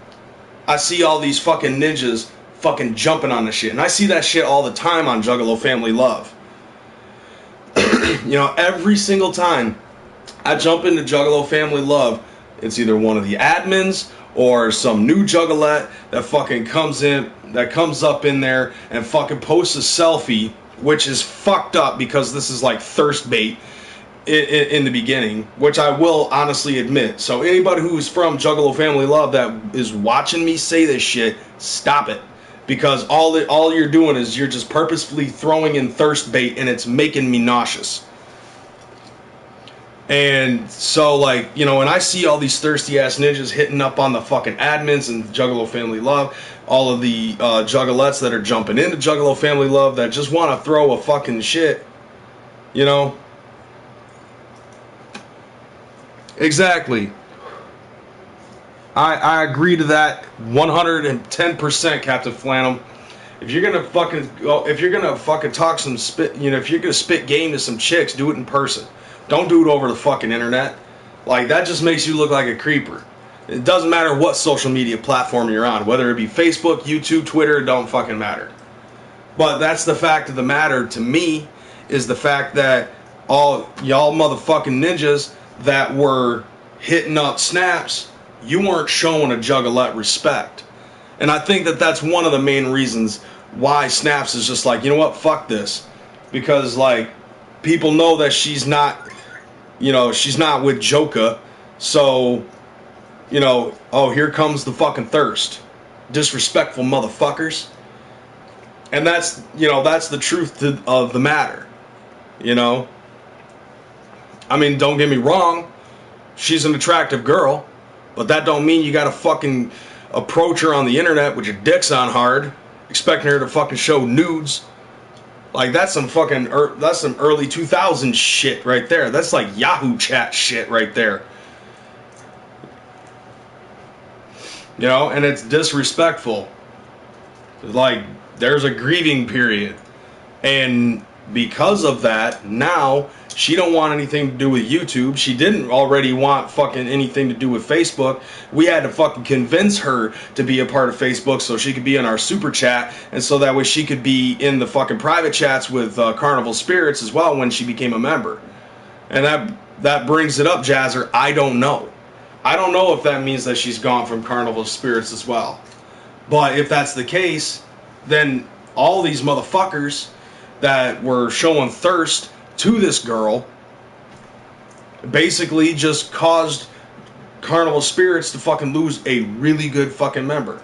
Speaker 1: I see all these fucking ninjas fucking jumping on the shit. And I see that shit all the time on Juggalo Family Love. You know, every single time I jump into Juggalo Family Love, it's either one of the admins or some new juggalette that fucking comes up in there and fucking posts a selfie, which is fucked up because this is like thirst bait in the beginning, which I will honestly admit. So anybody who's from Juggalo Family Love that is watching me say this shit, stop it. Because all you're doing is you're just purposefully throwing in thirst bait, and it's making me nauseous. And so, like, you know, when I see all these thirsty ass ninjas hitting up on the fucking admins and Juggalo Family Love, all of the juggalettes that are jumping into Juggalo Family Love that just want to throw a fucking shit, you know? Exactly. I agree to that 110%, Captain Flannel. If you're gonna fucking talk some spit, you know, if you're gonna spit game to some chicks, do it in person. Don't do it over the fucking internet. Like, that just makes you look like a creeper. It doesn't matter what social media platform you're on, whether it be Facebook, YouTube, Twitter, it don't fucking matter. But that's the fact of the matter to me, is the fact that all y'all motherfucking ninjas that were hitting up Snaps you weren't showing a juggalette respect. And I think that that's one of the main reasons why Snaps is just like, you know what, fuck this. Because, like, people know that she's not, you know, she's not with Joka. So, you know, oh, here comes the fucking thirst. Disrespectful motherfuckers. And that's, you know, that's the truth of the matter. You know? I mean, don't get me wrong. She's an attractive girl. But that don't mean you gotta fucking approach her on the internet with your dicks on hard, expecting her to fucking show nudes. Like, that's some fucking, that's some early 2000s shit right there. That's like Yahoo chat shit right there. You know, and it's disrespectful. Like, there's a grieving period. And because of that, now she don't want anything to do with YouTube. She didn't already want fucking anything to do with Facebook. We had to fucking convince her to be a part of Facebook so she could be in our super chat, and so that way she could be in the fucking private chats with Carnival Spirits as well when she became a member. And that brings it up, Jazzer. I don't know. I don't know if that means that she's gone from Carnival Spirits as well. But if that's the case, then all these motherfuckers that were showing thirst to this girl basically just caused Carnival Spirits to fucking lose a really good fucking member.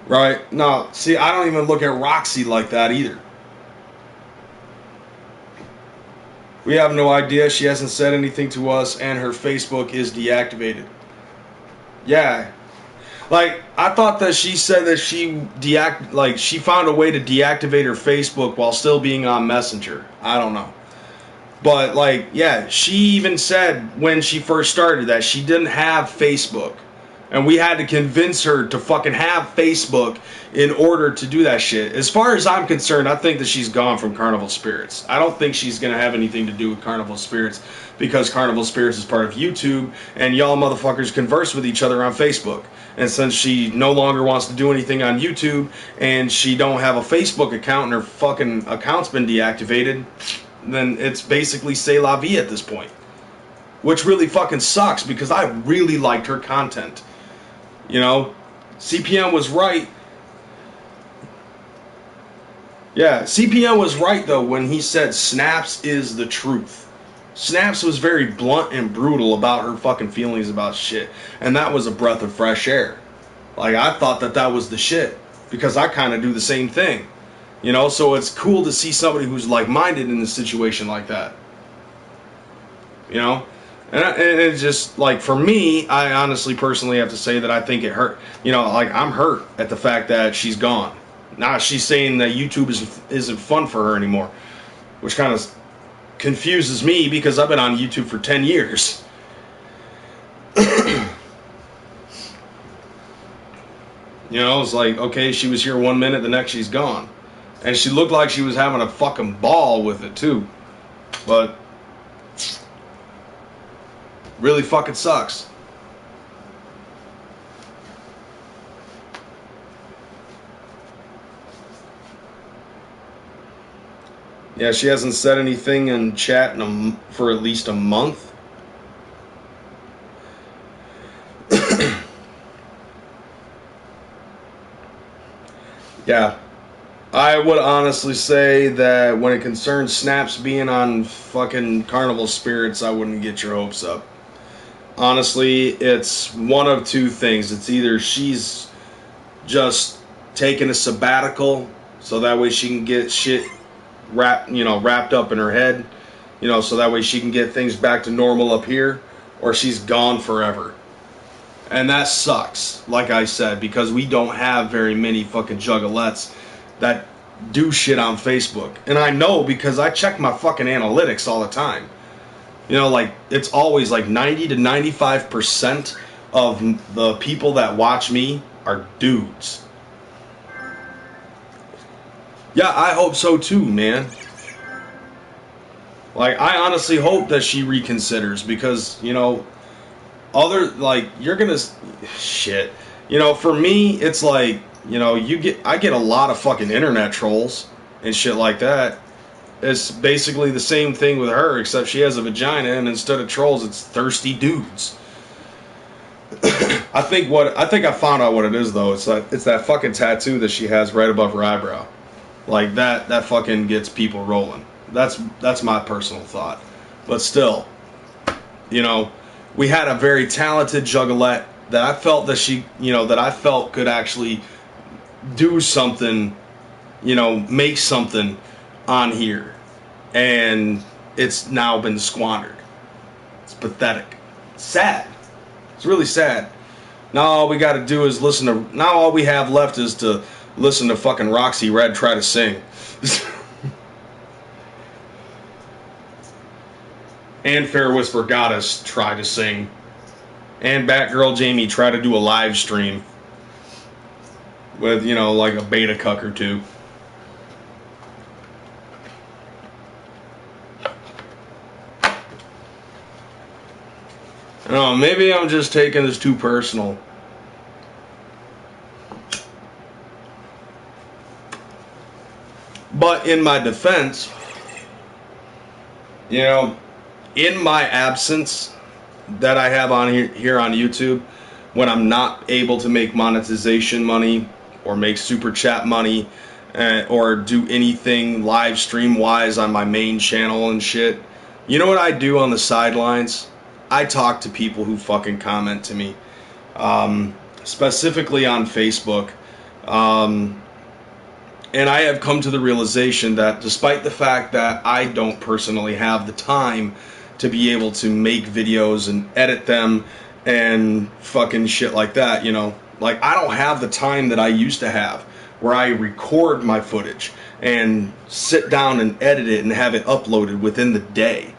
Speaker 1: Right? No, see, I don't even look at Roxy like that either. We have no idea. She hasn't said anything to us, and her Facebook is deactivated. Yeah. Like, I thought that she said that she found a way to deactivate her Facebook while still being on Messenger. I don't know. But, like, yeah, she even said when she first started that she didn't have Facebook. And we had to convince her to fucking have Facebook in order to do that shit. As far as I'm concerned, I think that she's gone from Carnival Spirits. I don't think she's going to have anything to do with Carnival Spirits because Carnival Spirits is part of YouTube and y'all motherfuckers converse with each other on Facebook. And since she no longer wants to do anything on YouTube and she don't have a Facebook account and her fucking account's been deactivated, then it's basically c'est la vie at this point. Which really fucking sucks because I really liked her content. You know, CPM was right. Yeah, CPM was right, though, when he said Snaps is the truth. Snaps was very blunt and brutal about her fucking feelings about shit. And that was a breath of fresh air. Like, I thought that that was the shit. Because I kind of do the same thing. You know, so it's cool to see somebody who's like-minded in a situation like that. You know? And it's just, like, for me, I honestly, personally have to say that I think it hurt. You know, like, I'm hurt at the fact that she's gone. Now she's saying that YouTube isn't fun for her anymore. Which kind of confuses me because I've been on YouTube for 10 years. You know, it's like, okay, she was here 1 minute, the next she's gone. And she looked like she was having a fucking ball with it, too. But really fucking sucks. Yeah, she hasn't said anything in chat for at least a month. Yeah. I would honestly say that when it concerns Snaps being on fucking Carnival Spirits, I wouldn't get your hopes up. Honestly, it's one of two things. It's either she's just taking a sabbatical so that way she can get shit wrapped up in her head, you know, so that way she can get things back to normal up here, or she's gone forever. And that sucks, like I said, because we don't have very many fucking juggalettes that do shit on Facebook. And I know because I check my fucking analytics all the time. You know, like, it's always like 90 to 95% of the people that watch me are dudes. Yeah, I hope so too, man. Like, I honestly hope that she reconsiders because, you know, you're gonna, shit. You know, for me, it's like, you know, I get a lot of fucking internet trolls and shit like that. It's basically the same thing with her, except she has a vagina, and instead of trolls, it's thirsty dudes. I think I found out what it is though. It's that fucking tattoo that she has right above her eyebrow. Like that fucking gets people rolling. That's my personal thought. But still, you know, we had a very talented juggalette that I felt that that I felt could actually do something, make something on here. And it's now been squandered. It's pathetic. It's sad. It's really sad. Now all we gotta do is now all we have left is to listen to fucking Roxy Red try to sing. And Fair Whisper Goddess try to sing. And Batgirl Jamie try to do a live stream. With, like a beta cuck or two. I don't know, maybe I'm just taking this too personal. But in my defense, in my absence that I have on here on YouTube, when I'm not able to make monetization money or make super chat money or do anything live stream wise on my main channel and shit, you know what I do on the sidelines? I talk to people who fucking comment to me, specifically on Facebook. And I have come to the realization that despite the fact that I don't personally have the time to be able to make videos and edit them and fucking shit like that, like I don't have the time that I used to have where I record my footage and sit down and edit it and have it uploaded within the day.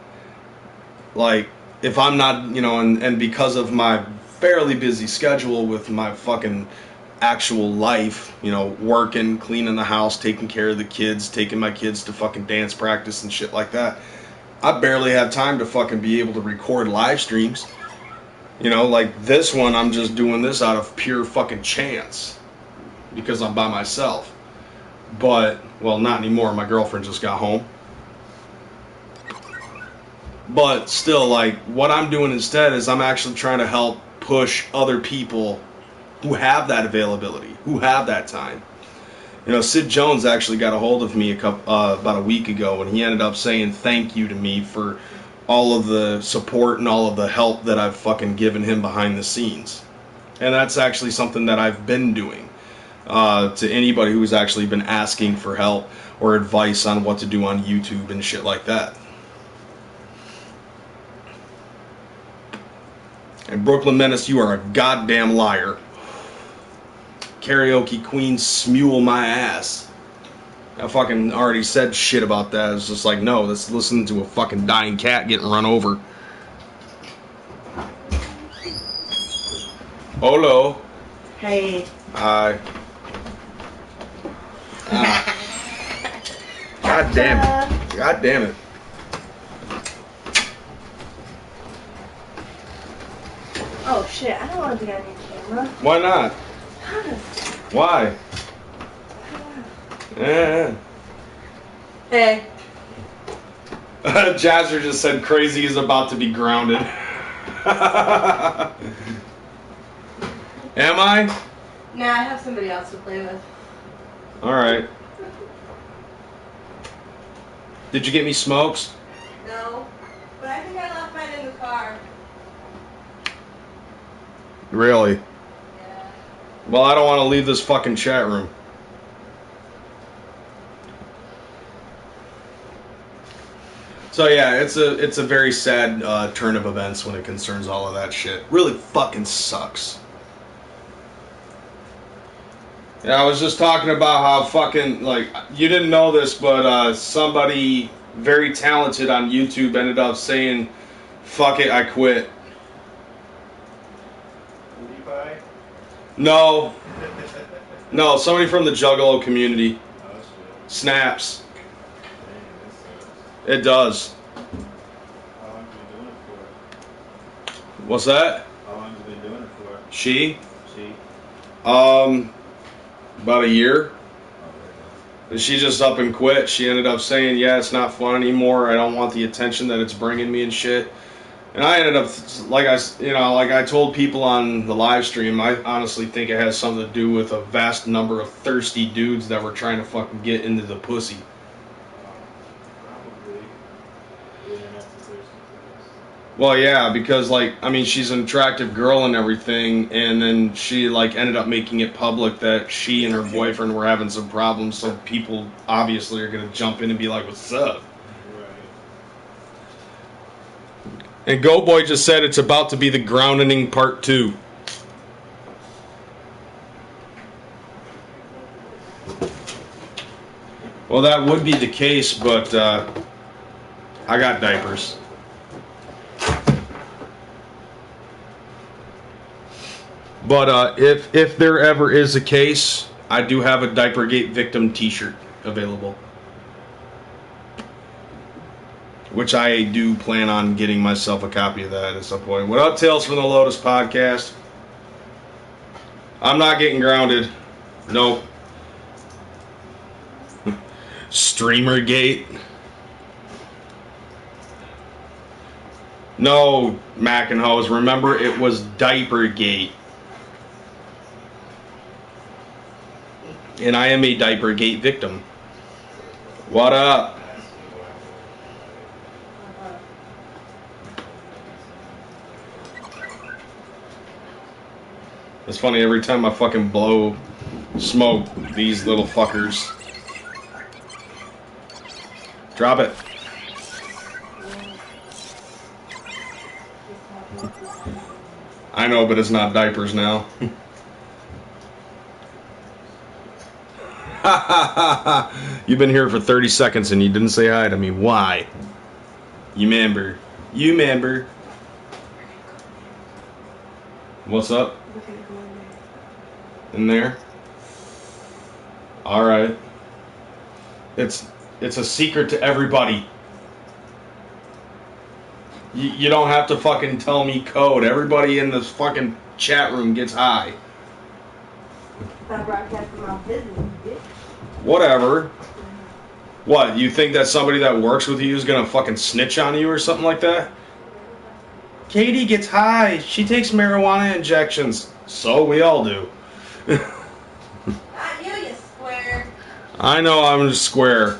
Speaker 1: Like, if I'm not, and because of my fairly busy schedule with my fucking actual life, working, cleaning the house, taking care of the kids, taking my kids to fucking dance practice and shit like that, I barely have time to fucking be able to record live streams. Like this one, I'm just doing this out of pure fucking chance because I'm by myself. But, well, not anymore. My girlfriend just got home. But still, like, what I'm doing instead is I'm actually trying to help push other people who have that availability, who have that time. Sid Jones actually got a hold of me about a week ago, and he ended up saying thank you to me for all of the support and all of the help that I've fucking given him behind the scenes. And that's actually something that I've been doing to anybody who's actually been asking for help or advice on what to do on YouTube and shit like that. And Brooklyn Menace, you are a goddamn liar. Karaoke Queen, smule my ass. I fucking already said shit about that. It's just like, no, let's listen to a fucking dying cat getting run over. Hello.
Speaker 2: Hey.
Speaker 1: Hi. God damn it. God damn it.
Speaker 2: Oh shit, I don't want to be on your camera.
Speaker 1: Why not? Why? Yeah.
Speaker 2: Hey.
Speaker 1: Jazzer just said Crazy is about to be grounded. Am I?
Speaker 2: Nah, I have somebody else to play with.
Speaker 1: Alright. Did you get me smokes?
Speaker 2: No. But I think I left mine in the car.
Speaker 1: Really?
Speaker 2: Yeah.
Speaker 1: Well, I don't want to leave this fucking chat room. So yeah, it's a very sad turn of events when it concerns all of that shit. Really fucking sucks. Yeah, I was just talking about how fucking, like, you didn't know this, but somebody very talented on YouTube ended up saying, fuck it, I quit. No. No, somebody from the Juggalo community. Snaps. It does.
Speaker 3: How long have you been doing it for?
Speaker 1: What's that?
Speaker 3: How long have you been doing it for?
Speaker 1: She?
Speaker 3: She?
Speaker 1: About a year. And she just up and quit. She ended up saying, yeah, it's not fun anymore. I don't want the attention that it's bringing me and shit. And I ended up, like I told people on the live stream, I honestly think it has something to do with a vast number of thirsty dudes that were trying to fucking get into the pussy.
Speaker 3: Probably. Yeah, that's the thirsty place.
Speaker 1: Well, yeah, because, like, I mean, she's an attractive girl and everything, and then she, like, ended up making it public that she and her boyfriend were having some problems, so people obviously are going to jump in and be like, what's up?
Speaker 3: Right.
Speaker 1: And Go Boy just said it's about to be the grounding part 2. Well, that would be the case, but I got diapers. But if there ever is a case, I do have a Diapergate victim t-shirt available. Which I do plan on getting myself a copy of that at some point. What up, Tales from the Lotus podcast? I'm not getting grounded. Nope. Streamergate. No, Mac and Hose. Remember, it was Diapergate. And I am a Diapergate victim. What up? It's funny, every time I fucking blow smoke, these little fuckers. Drop it. I know, but it's not diapers now. You've been here for 30 seconds and you didn't say hi to me. Why? You member. You member. What's up? In there? Alright. It's a secret to everybody. You don't have to fucking tell me code. Everybody in this fucking chat room gets high.
Speaker 2: Stop broadcasting my business, bitch.
Speaker 1: Whatever. What, you think that somebody that works with you is gonna fucking snitch on you or something like that? Katie gets high. She takes marijuana injections. So we all do.
Speaker 2: Not you, you square.
Speaker 1: I know I'm square.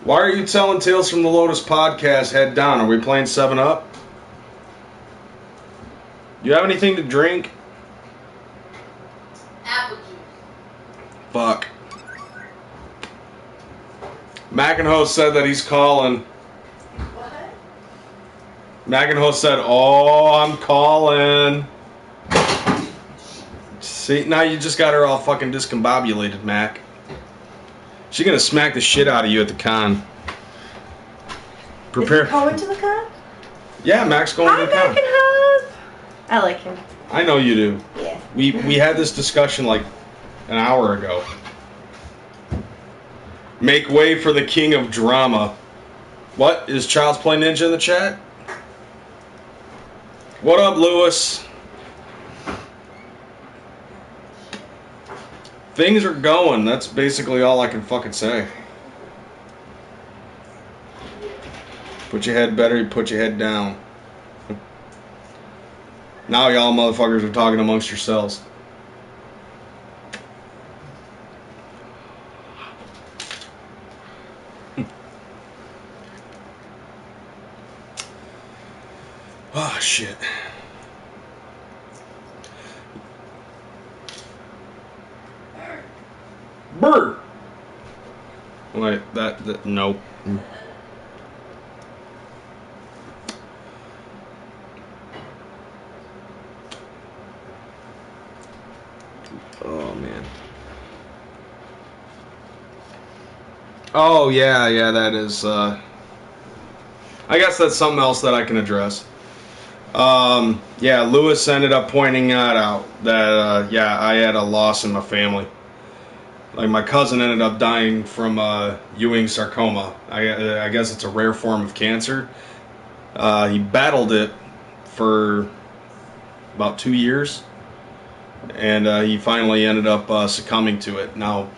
Speaker 1: Why are you telling Tales from the Lotus podcast head down? Are we playing 7-Up? You have anything to drink?
Speaker 2: Apple juice.
Speaker 1: Fuck. McInhoe said that he's calling.
Speaker 2: What?
Speaker 1: McInhoe said, oh, I'm calling. See, now you just got her all fucking discombobulated, Mac. She's gonna smack the shit out of you at the con. Prepare.
Speaker 4: Is he going to the con?
Speaker 1: Yeah, Mac's going
Speaker 4: Hi,
Speaker 1: to the con.
Speaker 4: McInhoe. I like him.
Speaker 1: I know you do.
Speaker 4: Yeah.
Speaker 1: We had this discussion like an hour ago. Make way for the king of drama. What? Is Child's Play Ninja in the chat? What up, Lewis? Things are going. That's basically all I can fucking say. Put your head better, you put your head down. Now y'all motherfuckers are talking amongst yourselves. Oh, shit. Bird! Wait, that nope. Oh, man. Oh, yeah, that is, I guess that's something else that I can address. Yeah, Lewis ended up pointing that out, that, yeah, I had a loss in my family. Like, my cousin ended up dying from, Ewing sarcoma. I guess it's a rare form of cancer. He battled it for about 2 years. and he finally ended up succumbing to it. Now,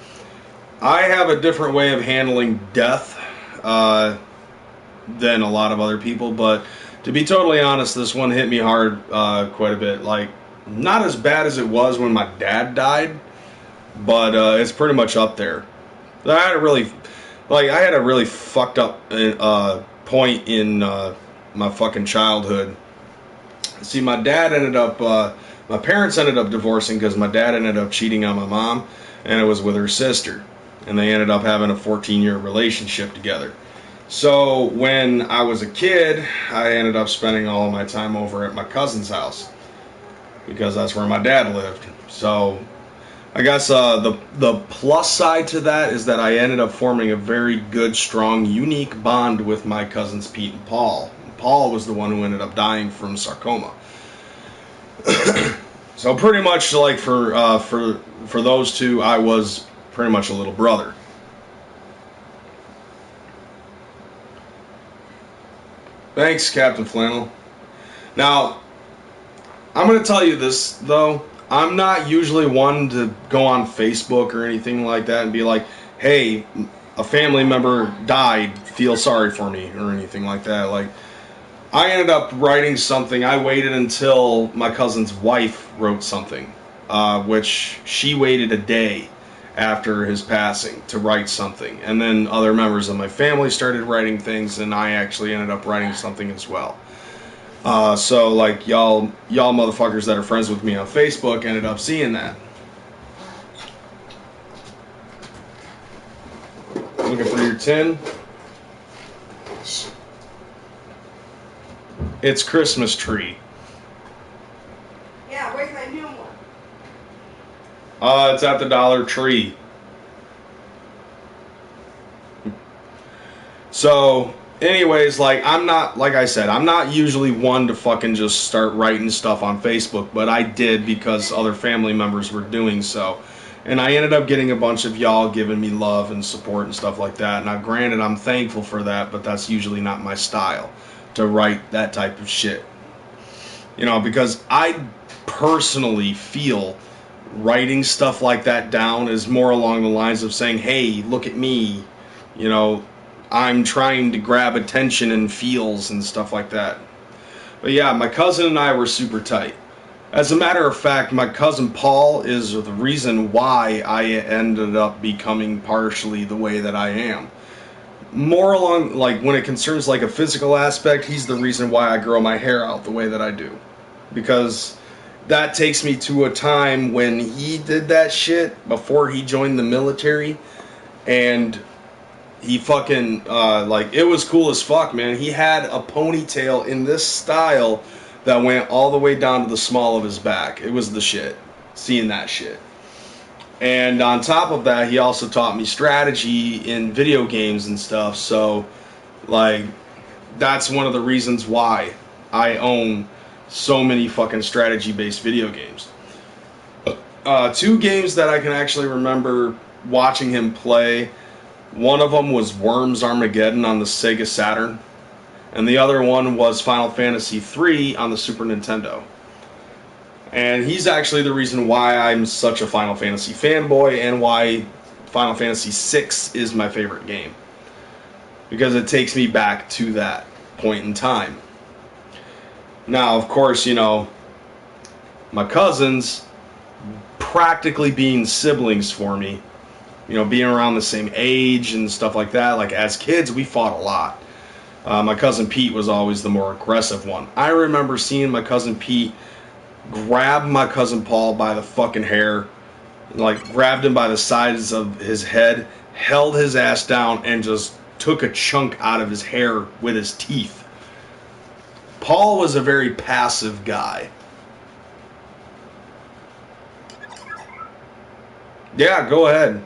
Speaker 1: I have a different way of handling death than a lot of other people, but to be totally honest, this one hit me hard quite a bit. Like, not as bad as it was when my dad died, but it's pretty much up there. I had a really fucked up point in my fucking childhood. See, my parents ended up divorcing because my dad ended up cheating on my mom, and it was with her sister, and they ended up having a 14-year relationship together. So when I was a kid, I ended up spending all my time over at my cousin's house because that's where my dad lived. So I guess the plus side to that is that I ended up forming a very good, strong, unique bond with my cousins Pete and Paul. Paul was the one who ended up dying from sarcoma. So pretty much like for those two, I was pretty much a little brother. Thanks, Captain Flannel. Now, I'm going to tell you this, though. I'm not usually one to go on Facebook or anything like that and be like, hey, a family member died, feel sorry for me, or anything like that. Like, I ended up writing something. I waited until my cousin's wife wrote something, which she waited a day after his passing to write something. And then other members of my family started writing things, and I actually ended up writing something as well. So like y'all motherfuckers that are friends with me on Facebook ended up seeing that. Looking for your tin? It's Christmas tree.
Speaker 2: Yeah, where's my new one?
Speaker 1: It's at the Dollar Tree. So, anyways, like I said, I'm not usually one to fucking just start writing stuff on Facebook, but I did because other family members were doing so. And I ended up getting a bunch of y'all giving me love and support and stuff like that. Now, granted, I'm thankful for that, but that's usually not my style to write that type of shit. You know, because I personally feel writing stuff like that down is more along the lines of saying, hey, look at me, you know, I'm trying to grab attention and feels and stuff like that. But yeah, my cousin and I were super tight. As a matter of fact, my cousin Paul is the reason why I ended up becoming partially the way that I am. More along, like, when it concerns like a physical aspect, he's the reason why I grow my hair out the way that I do. Because that takes me to a time when he did that shit before he joined the military, and he fucking, like, it was cool as fuck, man. He had a ponytail in this style that went all the way down to the small of his back. It was the shit, seeing that shit. And on top of that, he also taught me strategy in video games and stuff, so, like, that's one of the reasons why I own so many fucking strategy-based video games. Two games that I can actually remember watching him play. One of them was Worms Armageddon on the Sega Saturn, and the other one was Final Fantasy III on the Super Nintendo. And he's actually the reason why I'm such a Final Fantasy fanboy and why Final Fantasy VI is my favorite game. Because it takes me back to that point in time. Now, of course, you know, my cousins practically being siblings for me, you know, being around the same age and stuff like that. Like, as kids, we fought a lot. My cousin Pete was always the more aggressive one. I remember seeing my cousin Pete grab my cousin Paul by the fucking hair, like, grabbed him by the sides of his head, held his ass down, and just took a chunk out of his hair with his teeth. Paul was a very passive guy. Yeah, go ahead.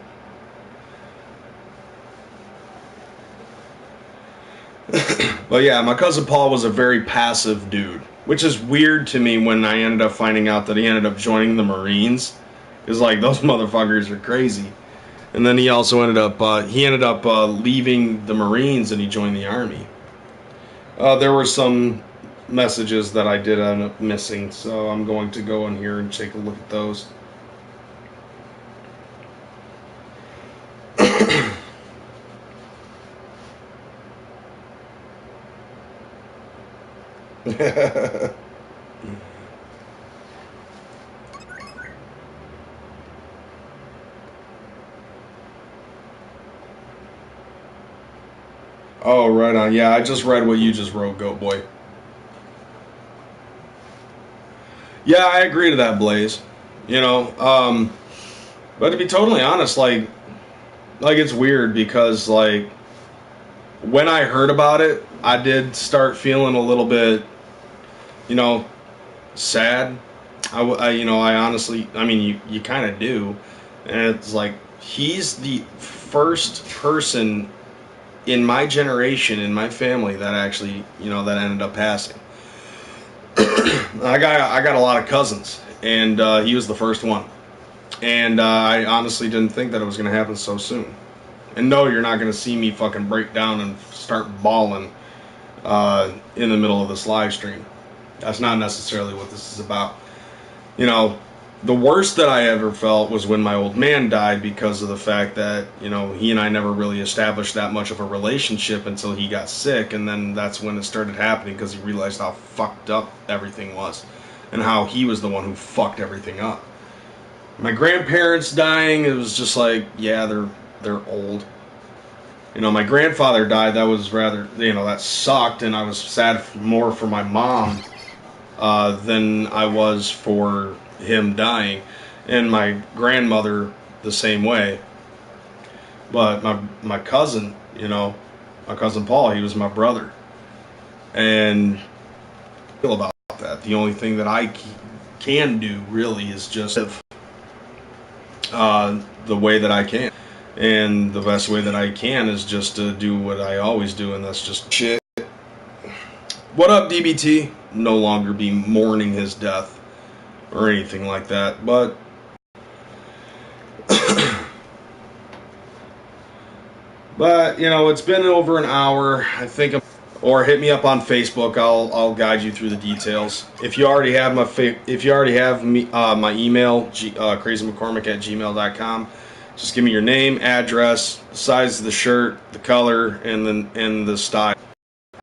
Speaker 1: But yeah, my cousin Paul was a very passive dude, which is weird to me when I ended up finding out that he ended up joining the Marines. It's like, those motherfuckers are crazy. And then he also ended up leaving the Marines and he joined the Army. There were some messages that I did end up missing, so I'm going to go in here and take a look at those. Oh, right on. Yeah, I just read what you just wrote, Goat Boy. Yeah, I agree to that, Blaze. You know, but to be totally honest, like it's weird because like when I heard about it, I did start feeling a little bit, you know, sad. You know, I honestly, I mean, you kind of do, and it's like he's the first person in my generation, in my family, that actually, you know, that ended up passing. I got a lot of cousins, and he was the first one. And I honestly didn't think that it was going to happen so soon. And no, you're not going to see me fucking break down and start bawling in the middle of this live stream. That's not necessarily what this is about. You know, the worst that I ever felt was when my old man died, because of the fact that, you know, he and I never really established that much of a relationship until he got sick, and then that's when it started happening, because he realized how fucked up everything was and how he was the one who fucked everything up. My grandparents dying, it was just like, yeah, they're old. You know, my grandfather died, that was rather, you know, that sucked, and I was sad more for my mom than I was for him dying, and my grandmother the same way. But my cousin, you know, my cousin Paul, he was my brother, and I feel about that. The only thing that I can do really is just live the way that I can, and the best way that I can is just to do what I always do, and that's just shit. What up, DBT? No longer be mourning his death or anything like that, but but you know, it's been over an hour. I think, or hit me up on Facebook. I'll guide you through the details. If you already have my my email, KreyzMcKormik@gmail.com. Just give me your name, address, the size of the shirt, the color, and the style.